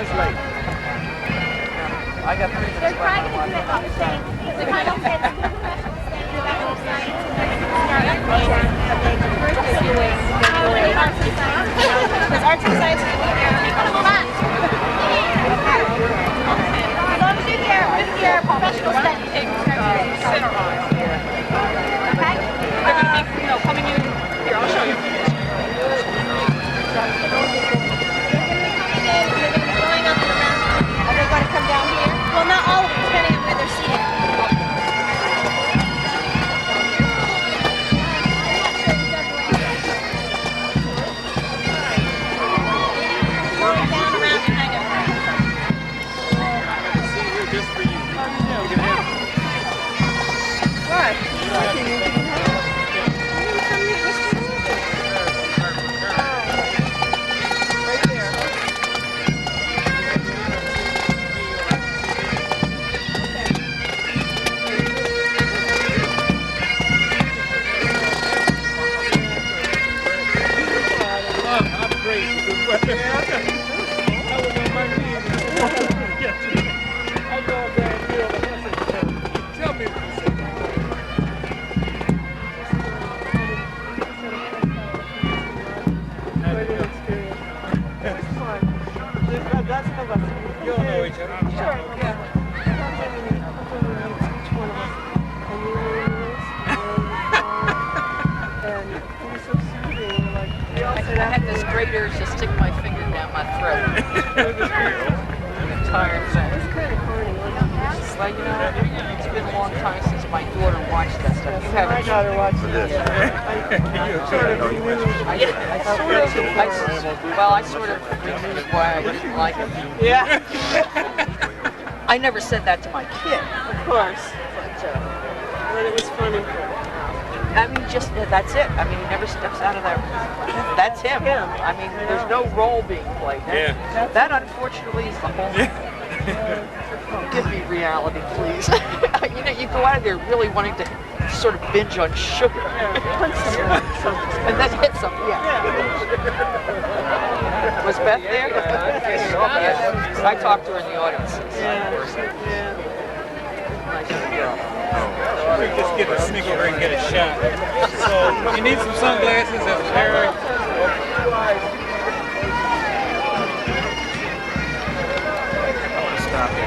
translate. I got 3 minutes. They're trying to do it on the same. They're trying to get the website. First they're doing arts and science. Because arts and science is as long as you do your professional studies. Okay? They're going to be, coming in. Here, I'll show you. Going up and around. Are they going to come down here? Well, not all of them, depending on where they're seated. Going down, around, and kind of. Just for you. What? You all know each other. Sure, yeah. I had this great urge to stick my finger down my throat. The entire thing. But it's been a long time since my daughter watched that stuff. You haven't. My daughter watched this. I sort of renewed why I didn't like it. Yeah, I never said that to my kid. of course. But it was funny. I mean, just that's it. I mean, he never steps out of that. That's him. I mean, there's no role being played. That unfortunately is the whole. Give me reality, please. You go out of there really wanting to sort of binge on sugar. And then hit something. Was Beth there? Yes. I talked to her in the audience. Nice girl. We just get a sneak over and get a shot. So you need some sunglasses and a pair. Stop it.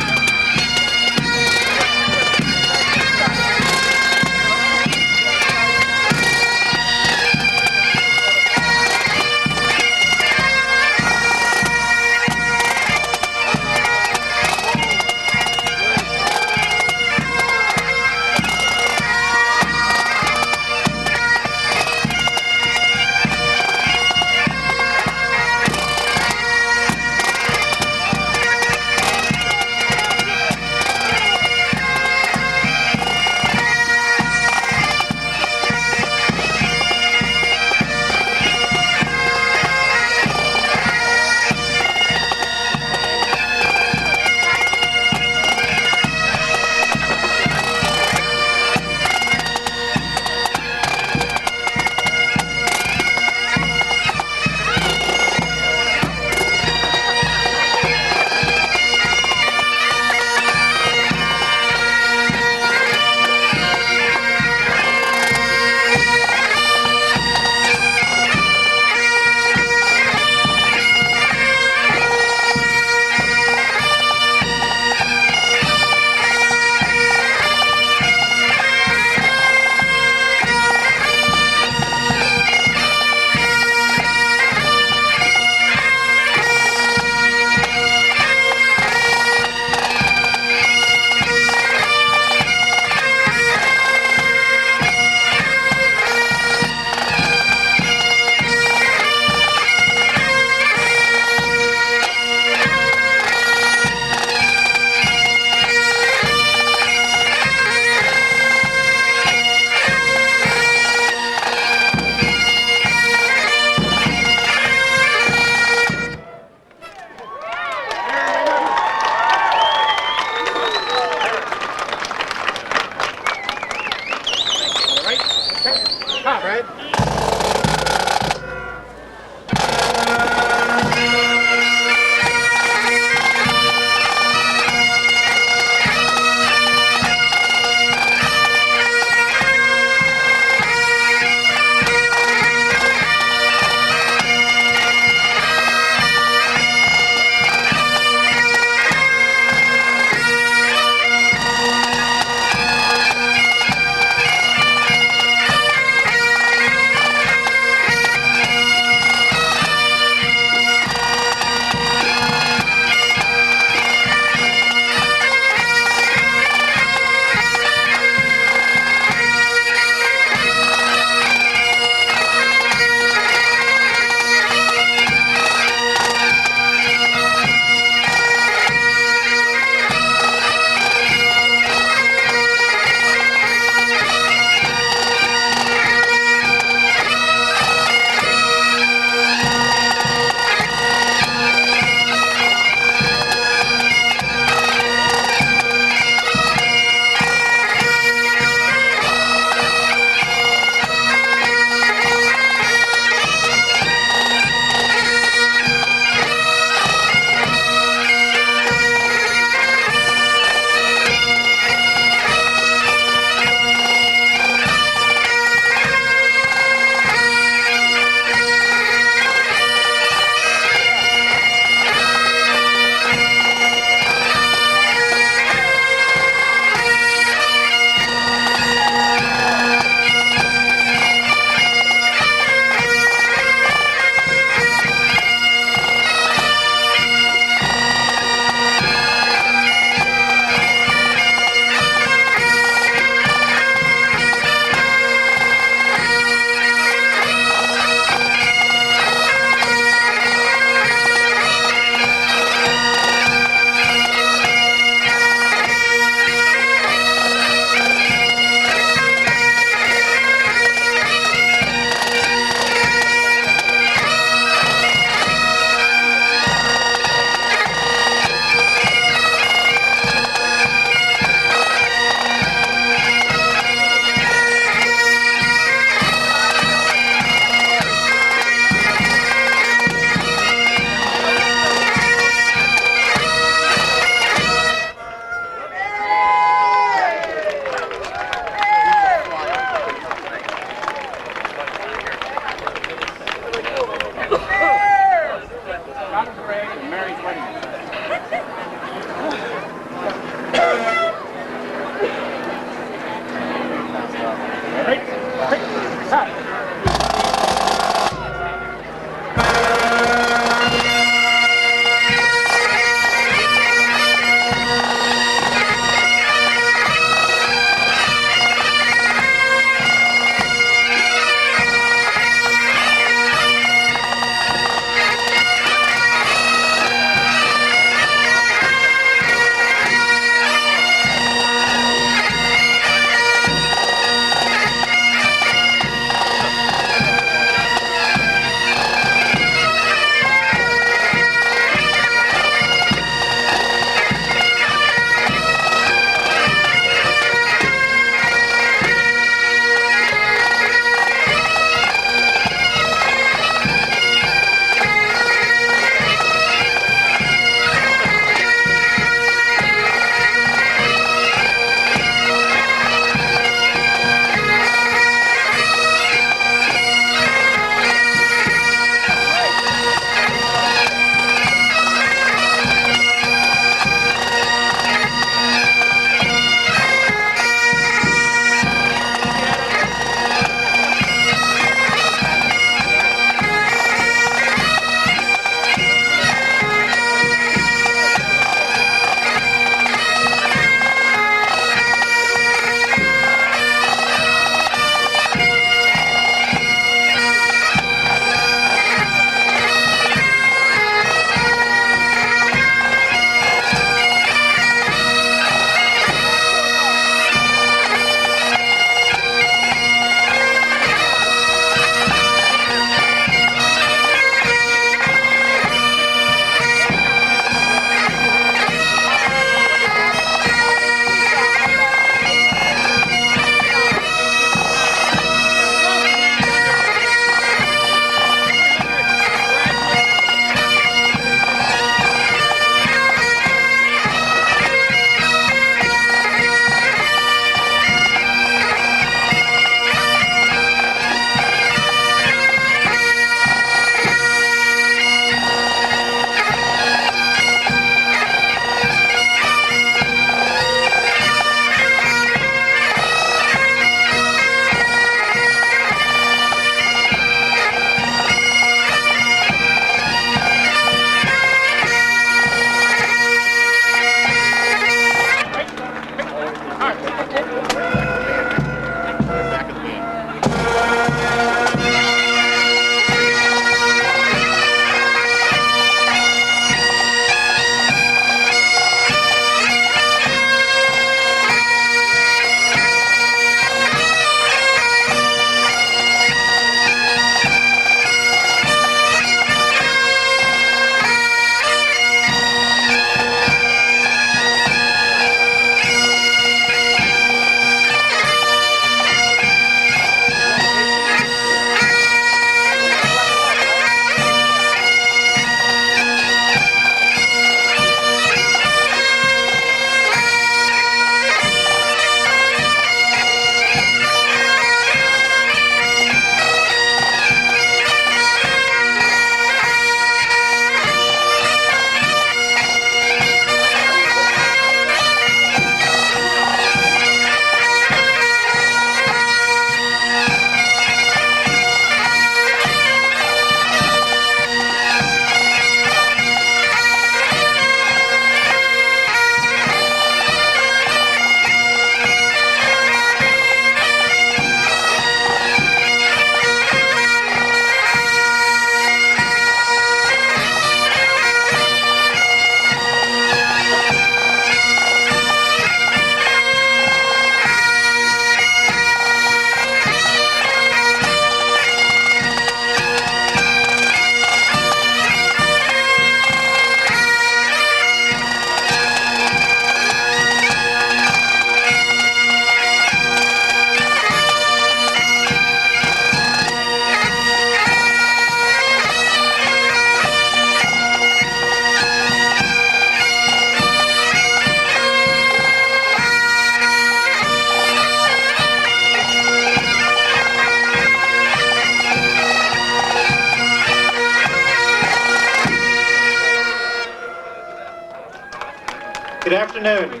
Good afternoon.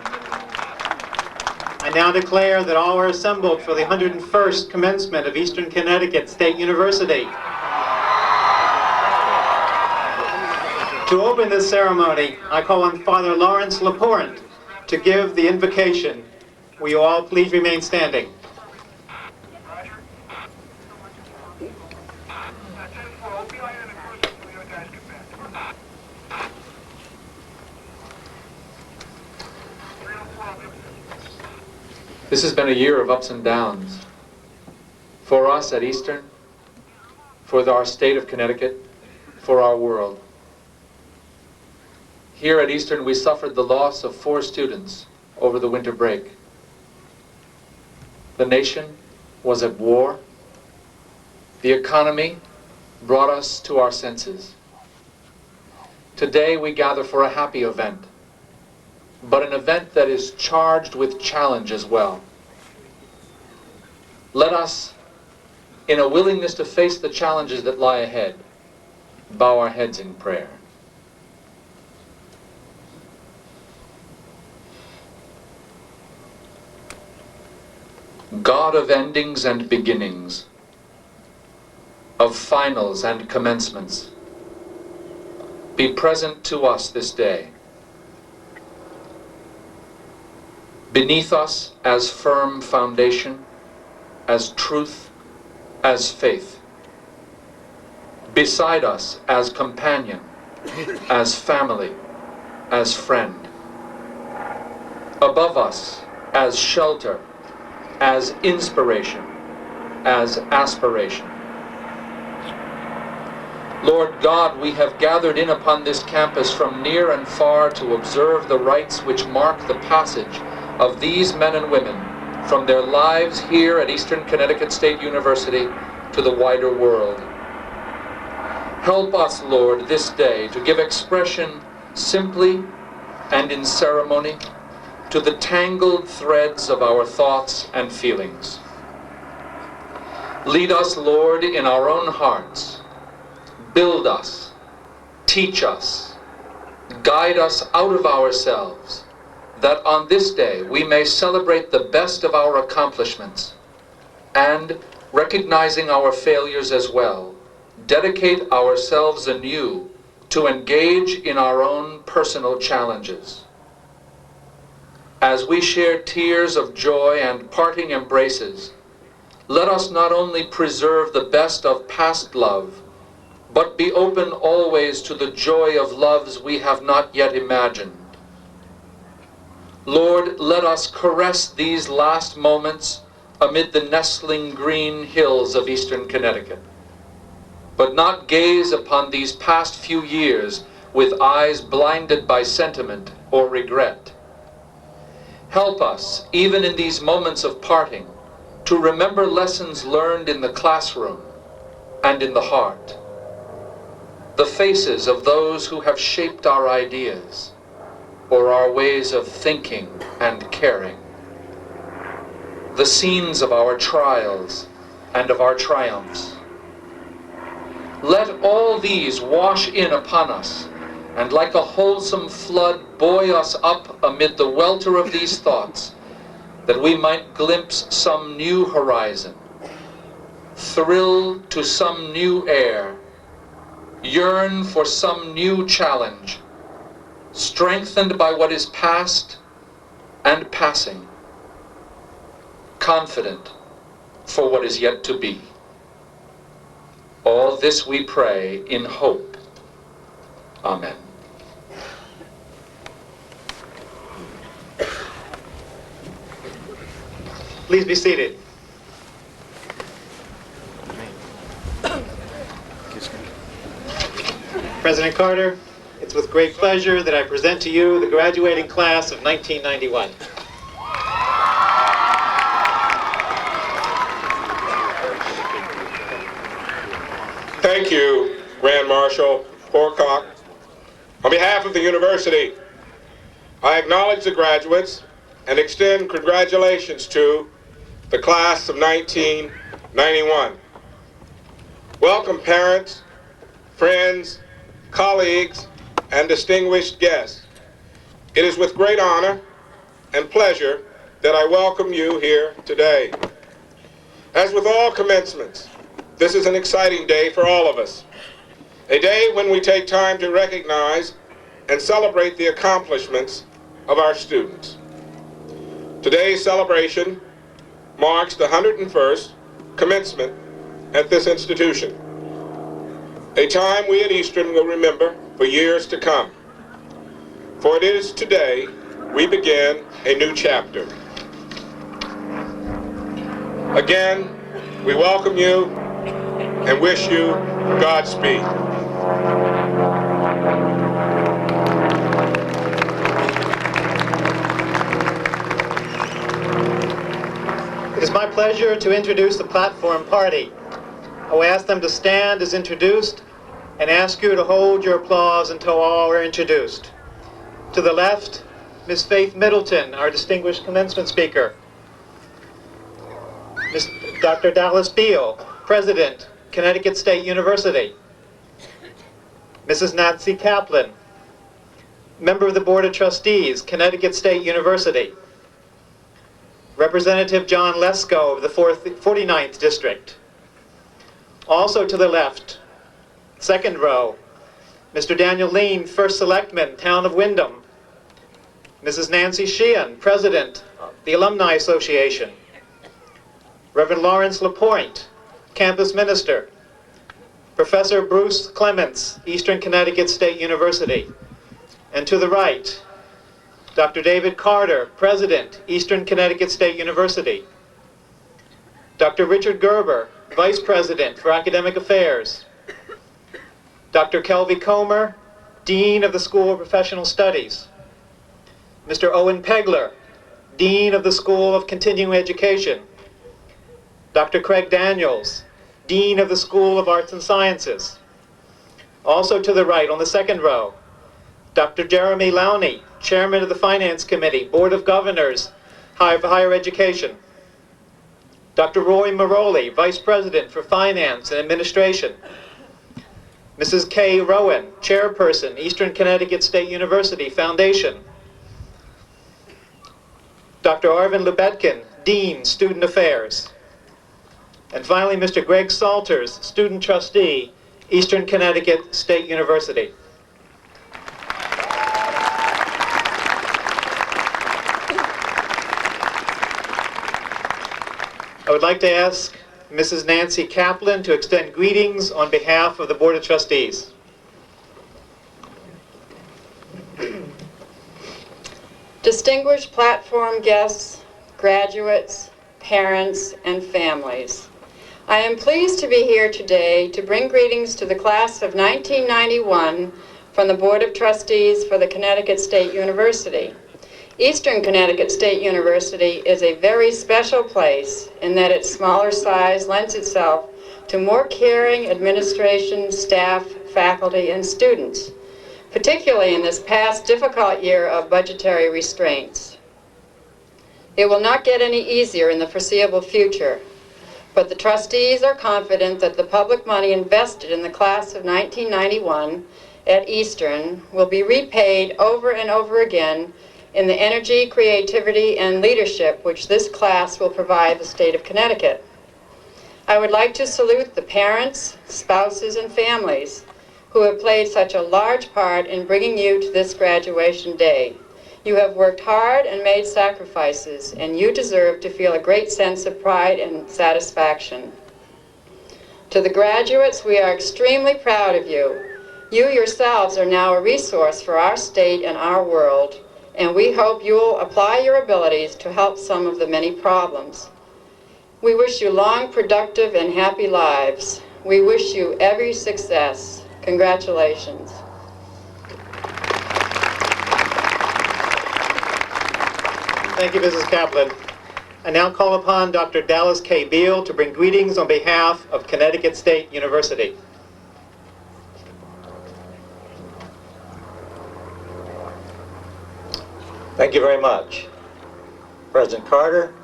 I now declare that all are assembled for the 101st commencement of Eastern Connecticut State University. To open this ceremony, I call on Father Lawrence Laporte to give the invocation. Will you all please remain standing? This has been a year of ups and downs. For us at Eastern, for our state of Connecticut, for our world. Here at Eastern, we suffered the loss of 4 students over the winter break. The nation was at war. The economy brought us to our senses. Today we gather for a happy event, but an event that is charged with challenge as well. Let us, in a willingness to face the challenges that lie ahead, bow our heads in prayer. God of endings and beginnings, of finals and commencements, be present to us this day. Beneath us as firm foundation, as truth, as faith. Beside us as companion, as family, as friend. Above us as shelter, as inspiration, as aspiration. Lord God, we have gathered in upon this campus from near and far to observe the rites which mark the passage of these men and women from their lives here at Eastern Connecticut State University to the wider world. Help us, Lord, this day to give expression simply and in ceremony to the tangled threads of our thoughts and feelings. Lead us, Lord, in our own hearts. Build us, teach us, guide us out of ourselves, that on this day we may celebrate the best of our accomplishments and, recognizing our failures as well, dedicate ourselves anew to engage in our own personal challenges. As we share tears of joy and parting embraces, let us not only preserve the best of past love, but be open always to the joy of loves we have not yet imagined. Lord, let us caress these last moments amid the nestling green hills of Eastern Connecticut, but not gaze upon these past few years with eyes blinded by sentiment or regret. Help us, even in these moments of parting, to remember lessons learned in the classroom and in the heart. The faces of those who have shaped our ideas or our ways of thinking and caring. The scenes of our trials and of our triumphs. Let all these wash in upon us and like a wholesome flood buoy us up amid the welter of these thoughts, that we might glimpse some new horizon, thrill to some new air, yearn for some new challenge, strengthened by what is past and passing, confident for what is yet to be. All this we pray in hope. Amen. Please be seated. President Carter, it's with great pleasure that I present to you the graduating class of 1991. Thank you, Grand Marshal Horcock. On behalf of the university, I acknowledge the graduates and extend congratulations to the class of 1991. Welcome parents, friends, colleagues, and distinguished guests. it is with great honor and pleasure that I welcome you here today. As with all commencements, this is an exciting day for all of us. A day when we take time to recognize and celebrate the accomplishments of our students. Today's celebration marks the 101st commencement at this institution, a time we at Eastern will remember for years to come. For it is today we begin a new chapter. Again, we welcome you and wish you Godspeed. It is my pleasure to introduce the platform party. I will ask them to stand as introduced and ask you to hold your applause until all are introduced. To the left, Ms. Faith Middleton, our distinguished commencement speaker. Dr. Dallas Beal, President, Connecticut State University. Mrs. Nancy Kaplan, Member of the Board of Trustees, Connecticut State University. Representative John Lesko of the 49th District. Also to the left, second row, Mr. Daniel Lean, First Selectman, Town of Wyndham. Mrs. Nancy Sheehan, President of the Alumni Association. Reverend Lawrence Lapointe, Campus Minister. Professor Bruce Clements, Eastern Connecticut State University. And to the right, Dr. David Carter, President, Eastern Connecticut State University. Dr. Richard Gerber, Vice President for Academic Affairs. Dr. Kelvie Comer, Dean of the School of Professional Studies. Mr. Owen Pegler, Dean of the School of Continuing Education. Dr. Craig Daniels, Dean of the School of Arts and Sciences. Also to the right, on the second row, Dr. Jeremy Lowney, Chairman of the Finance Committee, Board of Governors, for Higher Education. Dr. Roy Maroli, Vice President for Finance and Administration. Mrs. Kay Rowan, Chairperson, Eastern Connecticut State University Foundation. Dr. Arvin Lubetkin, Dean, Student Affairs. And finally, Mr. Greg Salters, Student Trustee, Eastern Connecticut State University. I would like to ask Mrs. Nancy Kaplan to extend greetings on behalf of the Board of Trustees. Distinguished platform guests, graduates, parents, and families, I am pleased to be here today to bring greetings to the class of 1991 from the Board of Trustees for the Connecticut State University. Eastern Connecticut State University is a very special place in that its smaller size lends itself to more caring administration, staff, faculty, and students, particularly in this past difficult year of budgetary restraints. It will not get any easier in the foreseeable future, but the trustees are confident that the public money invested in the class of 1991 at Eastern will be repaid over and over again in the energy, creativity, and leadership which this class will provide the state of Connecticut. I would like to salute the parents, spouses, and families who have played such a large part in bringing you to this graduation day. You have worked hard and made sacrifices, and you deserve to feel a great sense of pride and satisfaction. To the graduates, we are extremely proud of you. You yourselves are now a resource for our state and our world, and we hope you will apply your abilities to help some of the many problems. We wish you long, productive, and happy lives. We wish you every success. Congratulations. Thank you, Mrs. Kaplan. I now call upon Dr. Dallas K. Beal to bring greetings on behalf of Connecticut State University. Thank you very much. President Carter,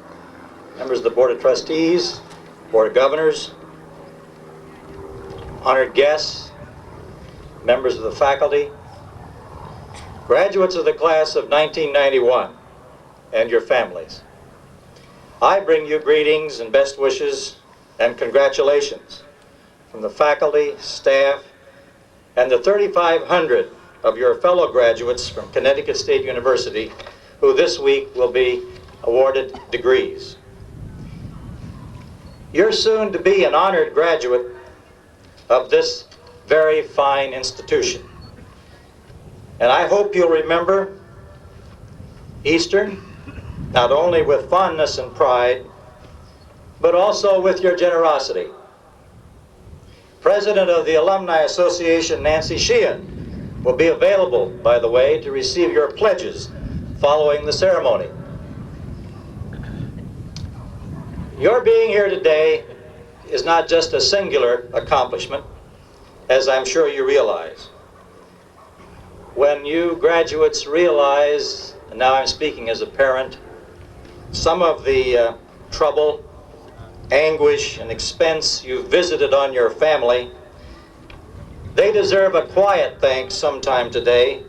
members of the Board of Trustees, Board of Governors, honored guests, members of the faculty, Graduates of the class of 1991 and your families, I bring you greetings and best wishes and congratulations from the faculty, staff, and the 3,500 of your fellow graduates from Connecticut State University who this week will be awarded degrees. You're soon to be an honored graduate of this very fine institution. And I hope you'll remember Eastern, not only with fondness and pride, but also with your generosity. President of the Alumni Association, Nancy Sheehan, will be available, by the way, to receive your pledges following the ceremony. Your being here today is not just a singular accomplishment, as I'm sure you realize. When you graduates realize, and now I'm speaking as a parent, some of the trouble, anguish, and expense you've visited on your family, they deserve a quiet thanks sometime today.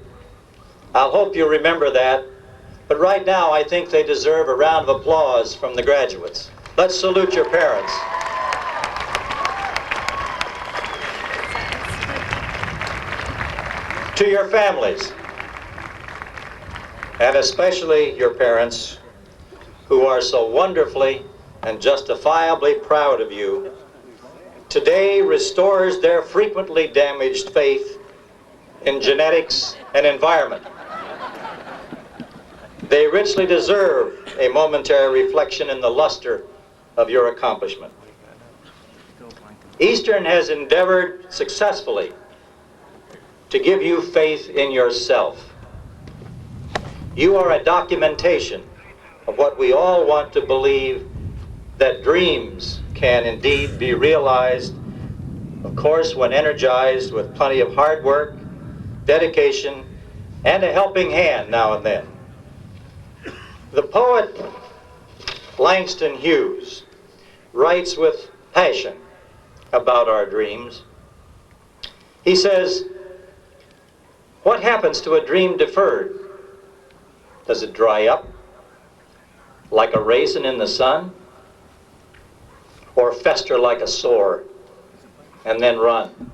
I'll hope you remember that. But right now, I think they deserve a round of applause from the graduates. Let's salute your parents. To your families, and especially your parents, who are so wonderfully and justifiably proud of you, today restores their frequently damaged faith in genetics and environment. They richly deserve a momentary reflection in the luster of your accomplishment. Eastern has endeavored successfully to give you faith in yourself. You are a documentation of what we all want to believe, that dreams can indeed be realized, of course, when energized with plenty of hard work, dedication, and a helping hand now and then. The poet Langston Hughes writes with passion about our dreams. He says, "What happens to a dream deferred? Does it dry up like a raisin in the sun? Or fester like a sore and then run?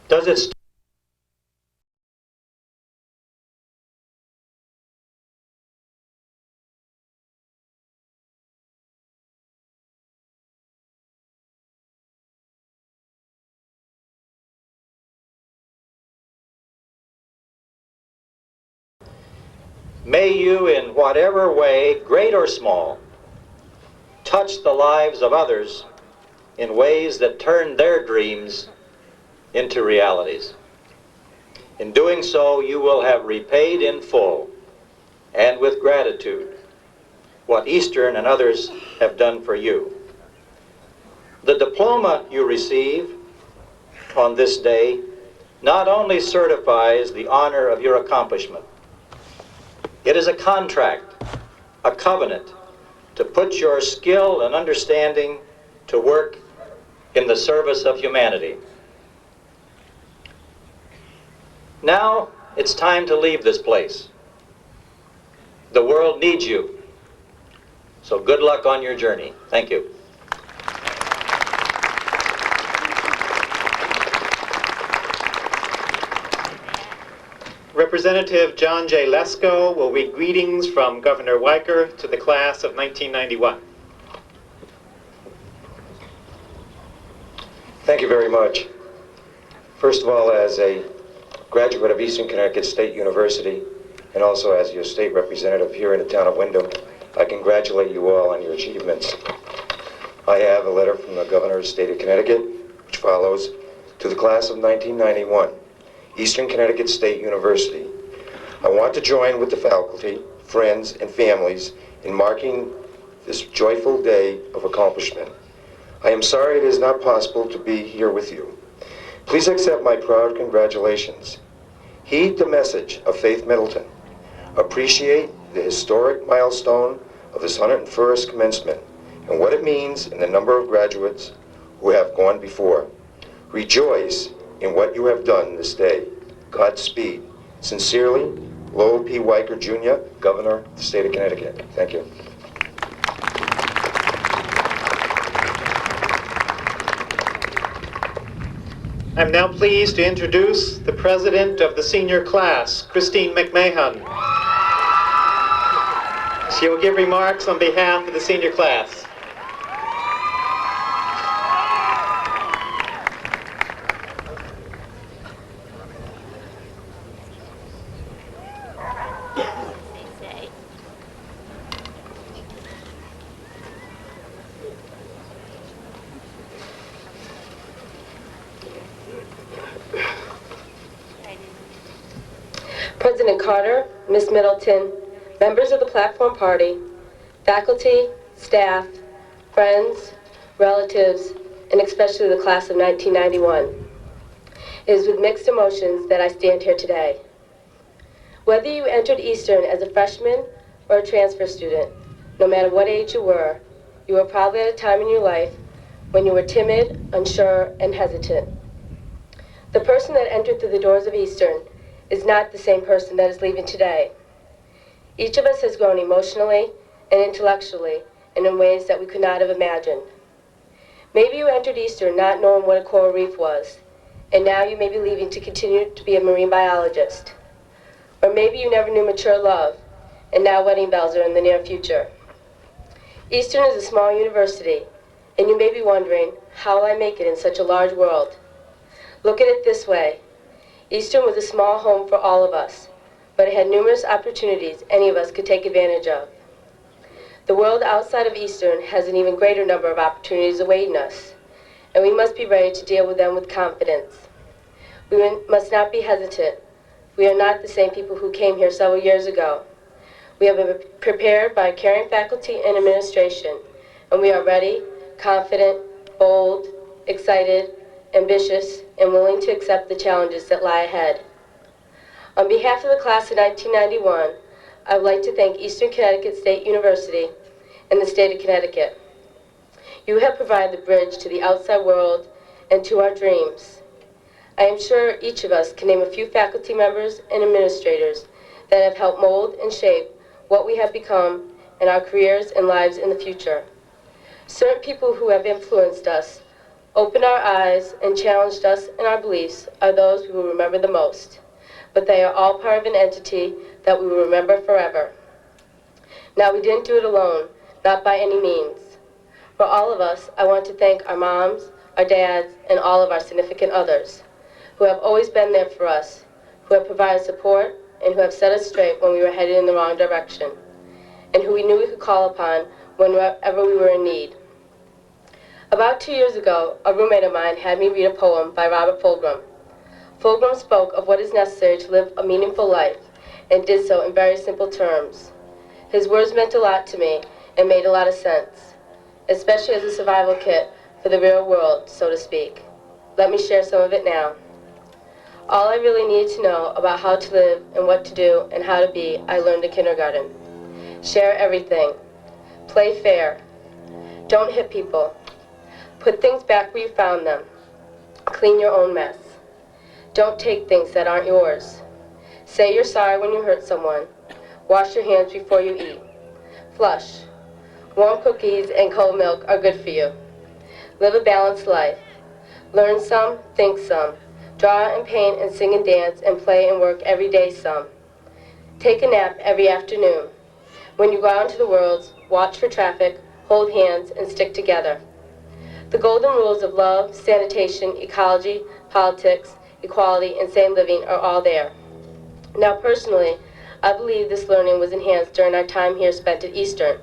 Does it May you, in whatever way, great or small, touch the lives of others in ways that turn their dreams into realities. In doing so, you will have repaid in full and with gratitude what Eastern and others have done for you. The diploma you receive on this day not only certifies the honor of your accomplishment, it is a contract, a covenant, to put your skill and understanding to work in the service of humanity. Now it's time to leave this place. The world needs you. So good luck on your journey. Thank you. Representative John J. Lesko will read greetings from Governor Weicker to the class of 1991. Thank you very much. First of all, as a graduate of Eastern Connecticut State University, and also as your state representative here in the town of Wyndham, I congratulate you all on your achievements. I have a letter from the Governor of the State of Connecticut, which follows: to the class of 1991, Eastern Connecticut State University. I want to join with the faculty, friends, and families in marking this joyful day of accomplishment. I am sorry it is not possible to be here with you. Please accept my proud congratulations. Heed the message of Faith Middleton. Appreciate the historic milestone of this 101st commencement and what it means in the number of graduates who have gone before. Rejoice in what you have done this day. Godspeed, Sincerely, Lowell P. Weicker, Jr., Governor of the State of Connecticut. Thank you. I'm now pleased to introduce the president of the senior class, Christine McMahon. She will give remarks on behalf of the senior class. President Carter, Ms. Middleton, members of the Platform Party, faculty, staff, friends, relatives, and especially the class of 1991. It is with mixed emotions that I stand here today. Whether you entered Eastern as a freshman or a transfer student, no matter what age you were probably at a time in your life when you were timid, unsure, and hesitant. The person that entered through the doors of Eastern is not the same person that is leaving today. Each of us has grown emotionally and intellectually and in ways that we could not have imagined. Maybe you entered Eastern not knowing what a coral reef was, and now you may be leaving to continue to be a marine biologist. Or maybe you never knew mature love, and now wedding bells are in the near future. Eastern is a small university, and you may be wondering, how will I make it in such a large world? Look at it this way. Eastern was a small home for all of us, but it had numerous opportunities any of us could take advantage of. The world outside of Eastern has an even greater number of opportunities awaiting us, and we must be ready to deal with them with confidence. We must not be hesitant. We are not the same people who came here several years ago. We have been prepared by caring faculty and administration, and we are ready, confident, bold, excited, ambitious, and willing to accept the challenges that lie ahead. On behalf of the class of 1991, I would like to thank Eastern Connecticut State University and the state of Connecticut. You have provided the bridge to the outside world and to our dreams. I am sure each of us can name a few faculty members and administrators that have helped mold and shape what we have become in our careers and lives in the future. Certain people who have influenced us, opened our eyes, and challenged us in our beliefs are those we will remember the most. But they are all part of an entity that we will remember forever. Now, we didn't do it alone, not by any means. For all of us, I want to thank our moms, our dads, and all of our significant others who have always been there for us, who have provided support, and who have set us straight when we were headed in the wrong direction, and who we knew we could call upon whenever we were in need. About 2 years ago, a roommate of mine had me read a poem by Robert Fulghum. Fulghum spoke of what is necessary to live a meaningful life, and did so in very simple terms. His words meant a lot to me and made a lot of sense, especially as a survival kit for the real world, so to speak. Let me share some of it now. All I really needed to know about how to live and what to do and how to be, I learned in kindergarten. Share everything. Play fair. Don't hit people. Put things back where you found them. Clean your own mess. Don't take things that aren't yours. Say you're sorry when you hurt someone. Wash your hands before you eat. Flush. Warm cookies and cold milk are good for you. Live a balanced life. Learn some, think some. Draw and paint and sing and dance and play and work every day some. Take a nap every afternoon. When you go out into the world, watch for traffic, hold hands, and stick together. The golden rules of love, sanitation, ecology, politics, equality, and sane living are all there. Now, personally, I believe this learning was enhanced during our time here spent at Eastern,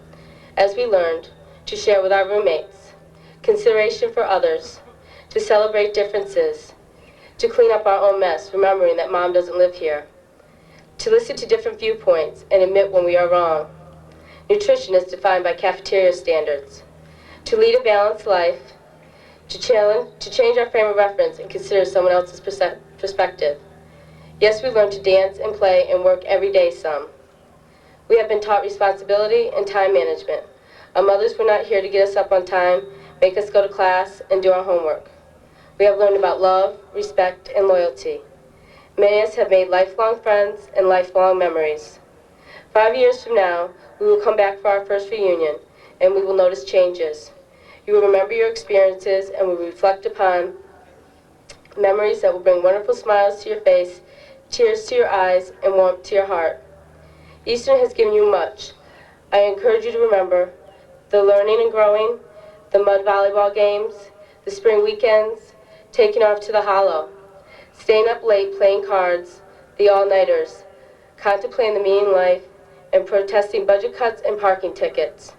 as we learned to share with our roommates, consideration for others, to celebrate differences, to clean up our own mess, remembering that Mom doesn't live here, to listen to different viewpoints and admit when we are wrong. Nutrition is defined by cafeteria standards. To lead a balanced life, to change our frame of reference and consider someone else's perspective. Yes, we learn to dance and play and work every day some. We have been taught responsibility and time management. Our mothers were not here to get us up on time, make us go to class, and do our homework. We have learned about love, respect, and loyalty. Many of us have made lifelong friends and lifelong memories. 5 years from now, we will come back for our first reunion, and we will notice changes. You will remember your experiences and will reflect upon memories that will bring wonderful smiles to your face, tears to your eyes, and warmth to your heart. Eastern has given you much. I encourage you to remember the learning and growing, the mud volleyball games, the spring weekends, taking off to the Hollow, staying up late playing cards, the all-nighters, contemplating the meaning of life, and protesting budget cuts and parking tickets.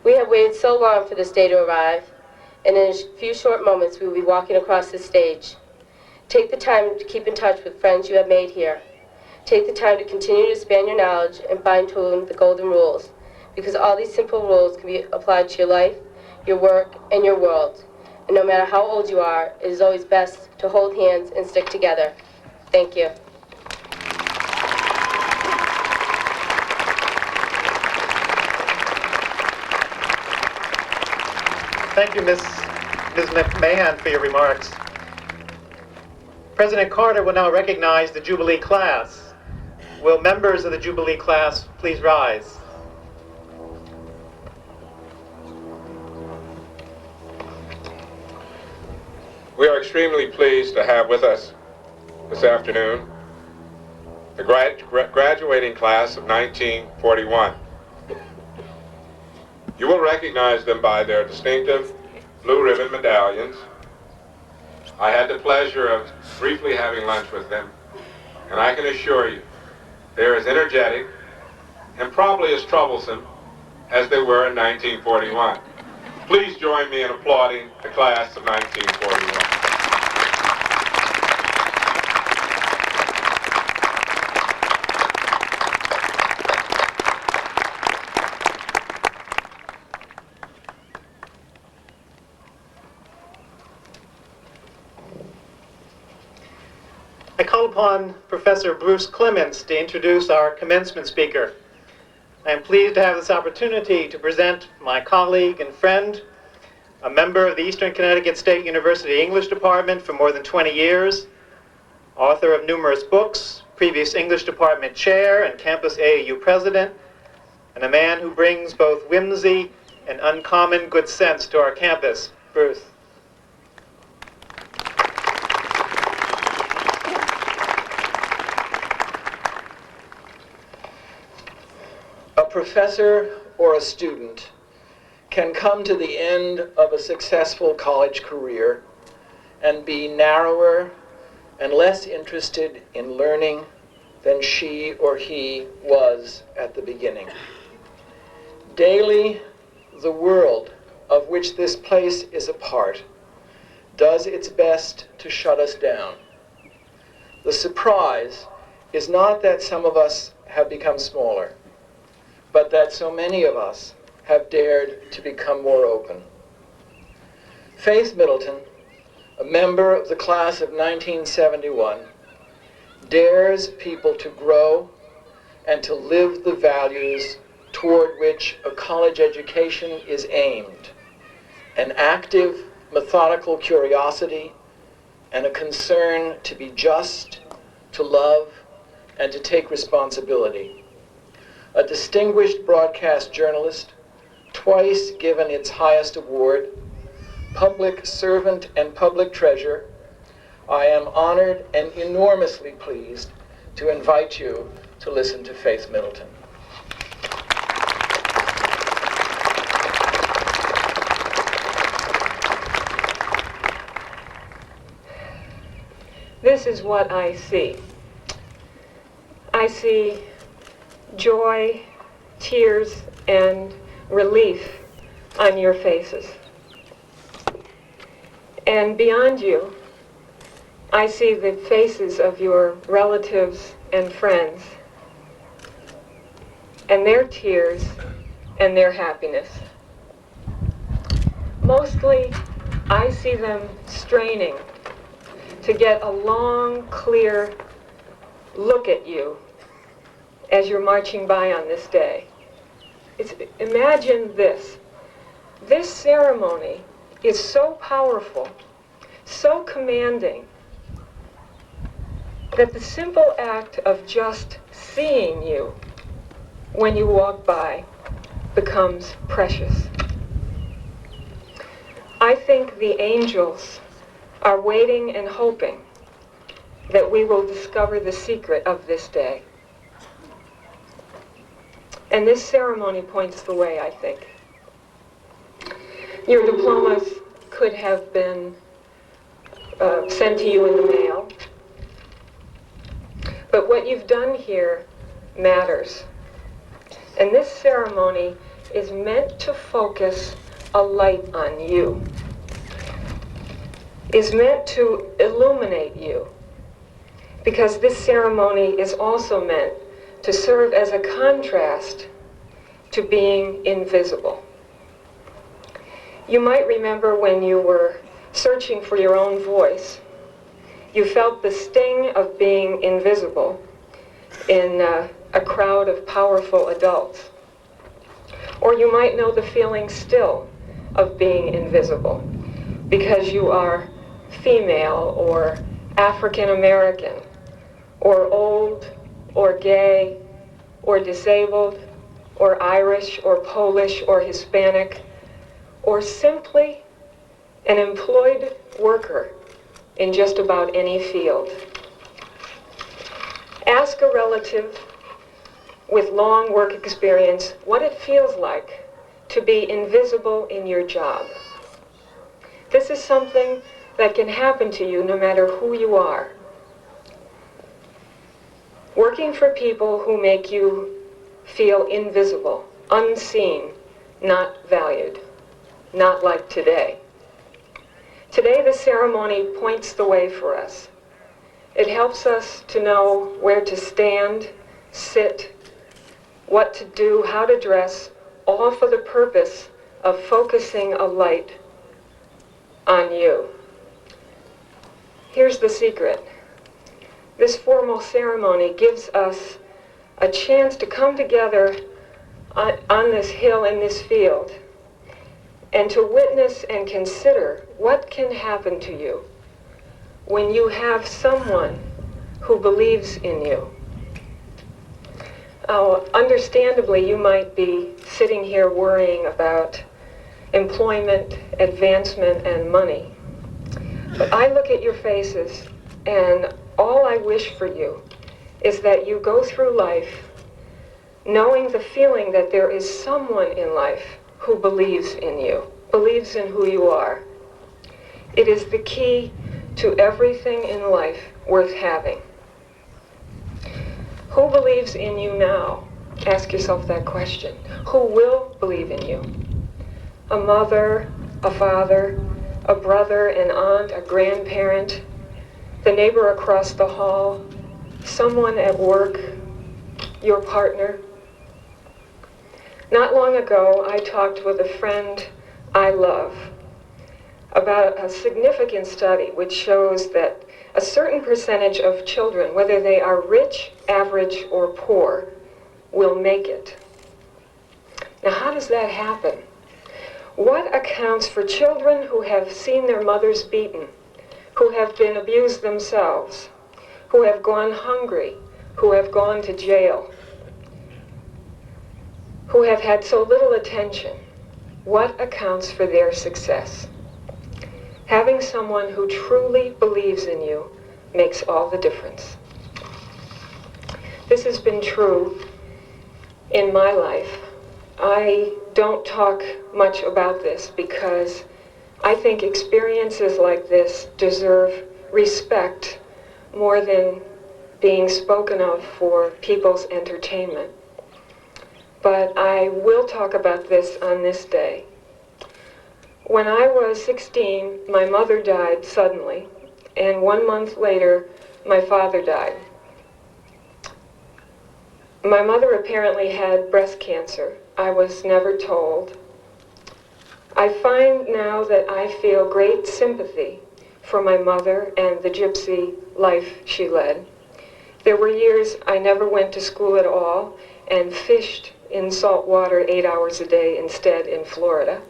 We have waited so long for this day to arrive, and in a few short moments we will be walking across this stage. Take the time to keep in touch with friends you have made here. Take the time to continue to expand your knowledge and fine-tune the golden rules, because all these simple rules can be applied to your life, your work, and your world. And no matter how old you are, it is always best to hold hands and stick together. Thank you. Thank you, Ms. Mahan, for your remarks. President Carter will now recognize the Jubilee class. Will members of the Jubilee class please rise? We are extremely pleased to have with us this afternoon the graduating class of 1941. You will recognize them by their distinctive blue ribbon medallions. I had the pleasure of briefly having lunch with them, and I can assure you they're as energetic and probably as troublesome as they were in 1941. Please join me in applauding the class of 1941. I call upon Professor Bruce Clements to introduce our commencement speaker. I am pleased to have this opportunity to present my colleague and friend, a member of the Eastern Connecticut State University English Department for more than 20 years, author of numerous books, previous English Department chair and campus AAU president, and a man who brings both whimsy and uncommon good sense to our campus. Bruce. A professor or a student can come to the end of a successful college career and be narrower and less interested in learning than she or he was at the beginning. Daily, the world of which this place is a part does its best to shut us down. The surprise is not that some of us have become smaller, but that so many of us have dared to become more open. Faith Middleton, a member of the class of 1971, dares people to grow and to live the values toward which a college education is aimed: an active, methodical curiosity and a concern to be just, to love, and to take responsibility. A distinguished broadcast journalist, twice given its highest award, public servant and public treasure, I am honored and enormously pleased to invite you to listen to Faith Middleton. This is what I see. I see joy, tears, and relief on your faces. And beyond you, I see the faces of your relatives and friends, and their tears and their happiness. Mostly, I see them straining to get a long, clear look at you as you're marching by on this day. Imagine this. This ceremony is so powerful, so commanding, that the simple act of just seeing you when you walk by becomes precious. I think the angels are waiting and hoping that we will discover the secret of this day. And this ceremony points the way, I think. Your diplomas could have been sent to you in the mail. But what you've done here matters. And this ceremony is meant to focus a light on you, is meant to illuminate you, because this ceremony is also meant to serve as a contrast to being invisible. You might remember when you were searching for your own voice, you felt the sting of being invisible in a crowd of powerful adults. Or you might know the feeling still of being invisible because you are female or African American or old or gay or disabled or Irish or Polish or Hispanic or simply an employed worker in just about any field. Ask a relative with long work experience what it feels like to be invisible in your job. This is something that can happen to you no matter who you are. Working for people who make you feel invisible, unseen, not valued, not like today. Today the ceremony points the way for us. It helps us to know where to stand, sit, what to do, how to dress, all for the purpose of focusing a light on you. Here's the secret. This formal ceremony gives us a chance to come together on this hill in this field and to witness and consider what can happen to you when you have someone who believes in you. Understandably, you might be sitting here worrying about employment, advancement, and money. But I look at your faces, and all I wish for you is that you go through life knowing the feeling that there is someone in life who believes in you, believes in who you are. It is the key to everything in life worth having. Who believes in you now? Ask yourself that question. Who will believe in you? A mother, a father, a brother, an aunt, a grandparent, the neighbor across the hall, someone at work, your partner. Not long ago, I talked with a friend I love about a significant study which shows that a certain percentage of children, whether they are rich, average, or poor, will make it. Now, how does that happen? What accounts for children who have seen their mothers beaten, who have been abused themselves, who have gone hungry, who have gone to jail, who have had so little attention? What accounts for their success? Having someone who truly believes in you makes all the difference. This has been true in my life. I don't talk much about this because I think experiences like this deserve respect more than being spoken of for people's entertainment. But I will talk about this on this day. When I was 16, my mother died suddenly, and 1 month later, my father died. My mother apparently had breast cancer. I was never told. I find now that I feel great sympathy for my mother and the gypsy life she led. There were years I never went to school at all and fished in salt water 8 hours a day instead in Florida.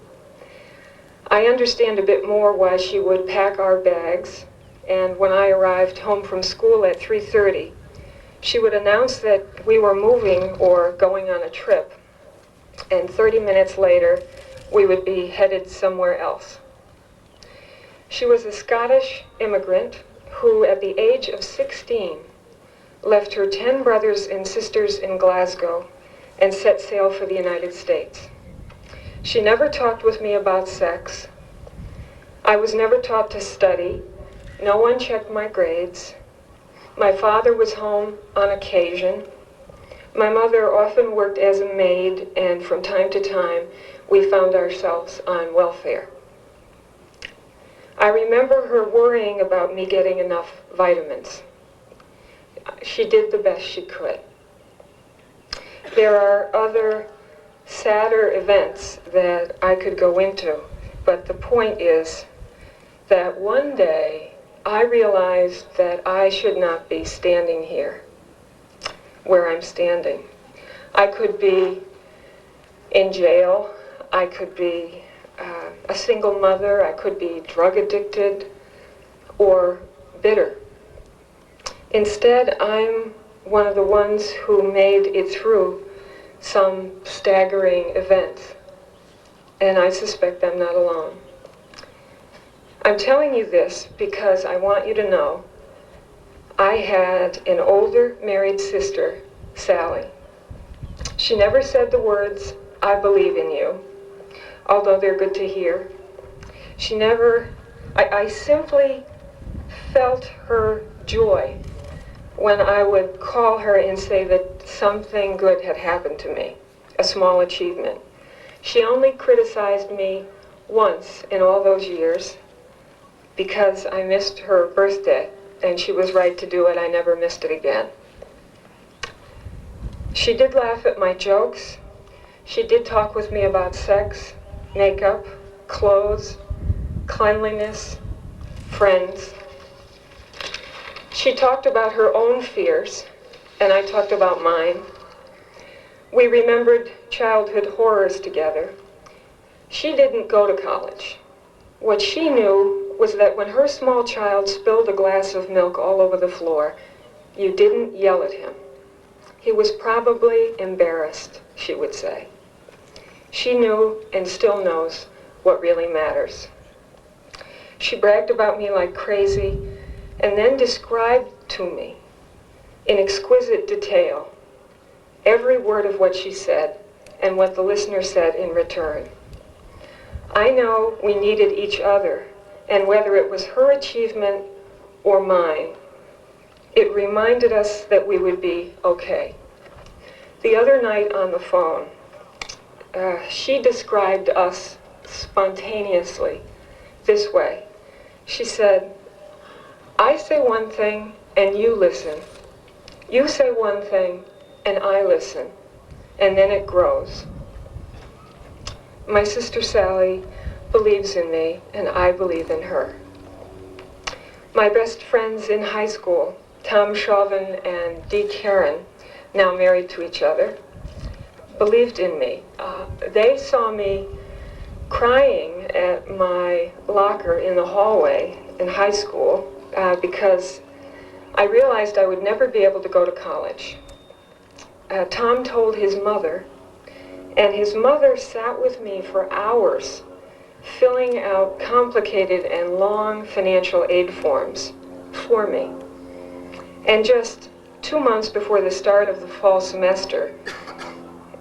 I understand a bit more why she would pack our bags and when I arrived home from school at 3:30, she would announce that we were moving or going on a trip, and 30 minutes later, we would be headed somewhere else. She was a Scottish immigrant who, at the age of 16, left her 10 brothers and sisters in Glasgow and set sail for the United States. She never talked with me about sex. I was never taught to study. No one checked my grades. My father was home on occasion. My mother often worked as a maid, and from time to time, we found ourselves on welfare. I remember her worrying about me getting enough vitamins. She did the best she could. There are other sadder events that I could go into, but the point is that one day I realized that I should not be standing here where I'm standing. I could be in jail, I could be a single mother, I could be drug addicted or bitter. Instead, I'm one of the ones who made it through some staggering events, and I suspect I'm not alone. I'm telling you this because I want you to know I had an older married sister, Sally. She never said the words, "I believe in you," although they're good to hear. I simply felt her joy when I would call her and say that something good had happened to me, a small achievement. She only criticized me once in all those years because I missed her birthday, and she was right to do it. I never missed it again. She did laugh at my jokes. She did talk with me about sex, makeup, clothes, cleanliness, friends. She talked about her own fears, and I talked about mine. We remembered childhood horrors together. She didn't go to college. What she knew was that when her small child spilled a glass of milk all over the floor, you didn't yell at him. He was probably embarrassed, she would say. She knew and still knows what really matters. She bragged about me like crazy and then described to me in exquisite detail every word of what she said and what the listener said in return. I know we needed each other, and whether it was her achievement or mine, it reminded us that we would be okay. The other night on the phone, she described us spontaneously this way. She said, "I say one thing and you listen. You say one thing and I listen, and then it grows." My sister Sally believes in me, and I believe in her. My best friends in high school, Tom Chauvin and Dee Karen, now married to each other, believed in me. They saw me crying at my locker in the hallway in high school because I realized I would never be able to go to college. Tom told his mother, and his mother sat with me for hours filling out complicated and long financial aid forms for me. And just 2 months before the start of the fall semester,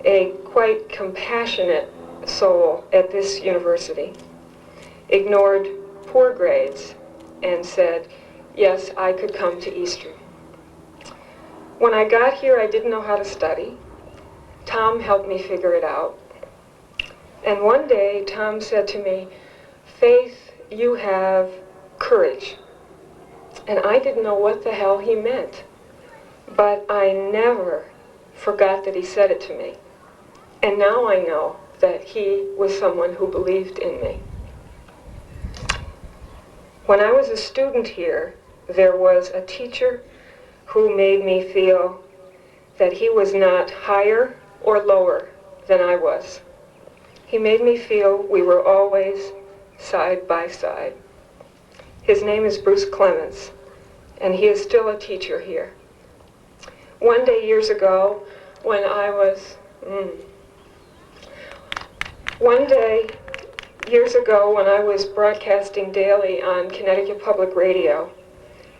a quite compassionate soul at this university ignored poor grades and said, yes, I could come to Eastern. When I got here, I didn't know how to study. Tom helped me figure it out. And one day, Tom said to me, "Faith, you have courage." And I didn't know what the hell he meant. But I never forgot that he said it to me. And now I know that he was someone who believed in me. When I was a student here, there was a teacher who made me feel that he was not higher or lower than I was. He made me feel we were always side by side. His name is Bruce Clemens, and he is still a teacher here. One day years ago, when I was broadcasting daily on Connecticut Public Radio,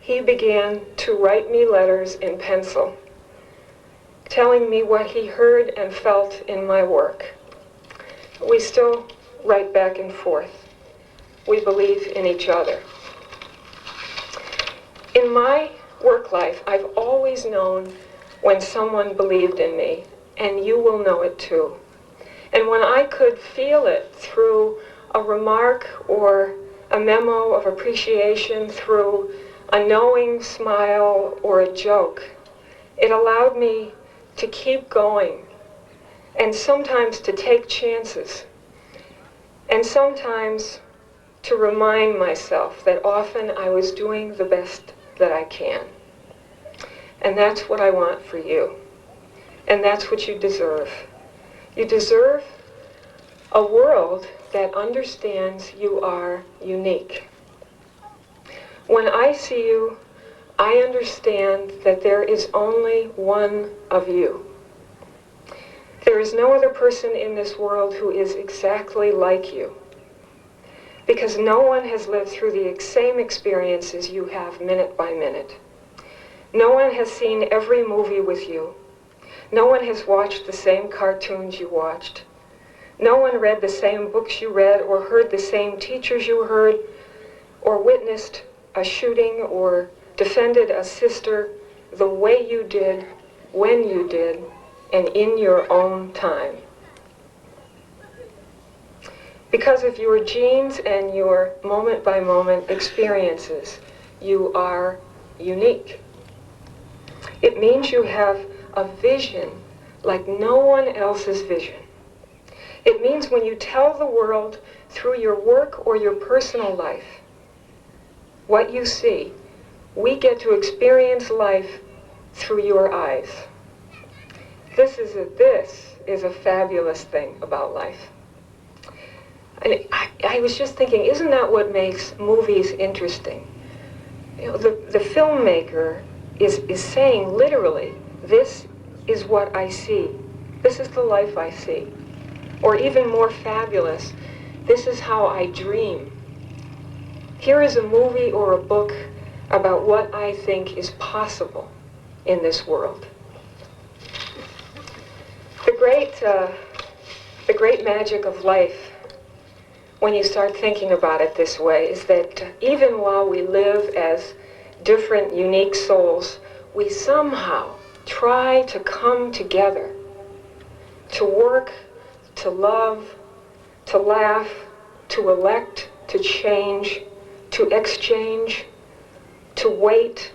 he began to write me letters in pencil, telling me what he heard and felt in my work. We still write back and forth. We believe in each other. In my work life, I've always known when someone believed in me, and you will know it too. And when I could feel it through a remark or a memo of appreciation, through a knowing smile or a joke, it allowed me to keep going, and sometimes to take chances, and sometimes to remind myself that often I was doing the best that I can. And that's what I want for you. And that's what you deserve. You deserve a world that understands you are unique. When I see you, I understand that there is only one of you. There is no other person in this world who is exactly like you, because no one has lived through the same experiences you have minute by minute. No one has seen every movie with you. No one has watched the same cartoons you watched. No one read the same books you read, or heard the same teachers you heard, or witnessed a shooting, or defended a sister the way you did, when you did, and in your own time. Because of your genes and your moment-by-moment experiences, you are unique. It means you have a vision like no one else's vision. It means when you tell the world through your work or your personal life what you see, we get to experience life through your eyes. This is a fabulous thing about life. And I was just thinking, isn't that what makes movies interesting? You know, the filmmaker is saying literally, this is what I see. This is the life I see. Or even more fabulous, this is how I dream. Here is a movie or a book about what I think is possible in this world. The great magic of life, when you start thinking about it this way, is that even while we live as different, unique souls, we somehow try to come together, to work, to love, to laugh, to elect, to change, to exchange, to wait,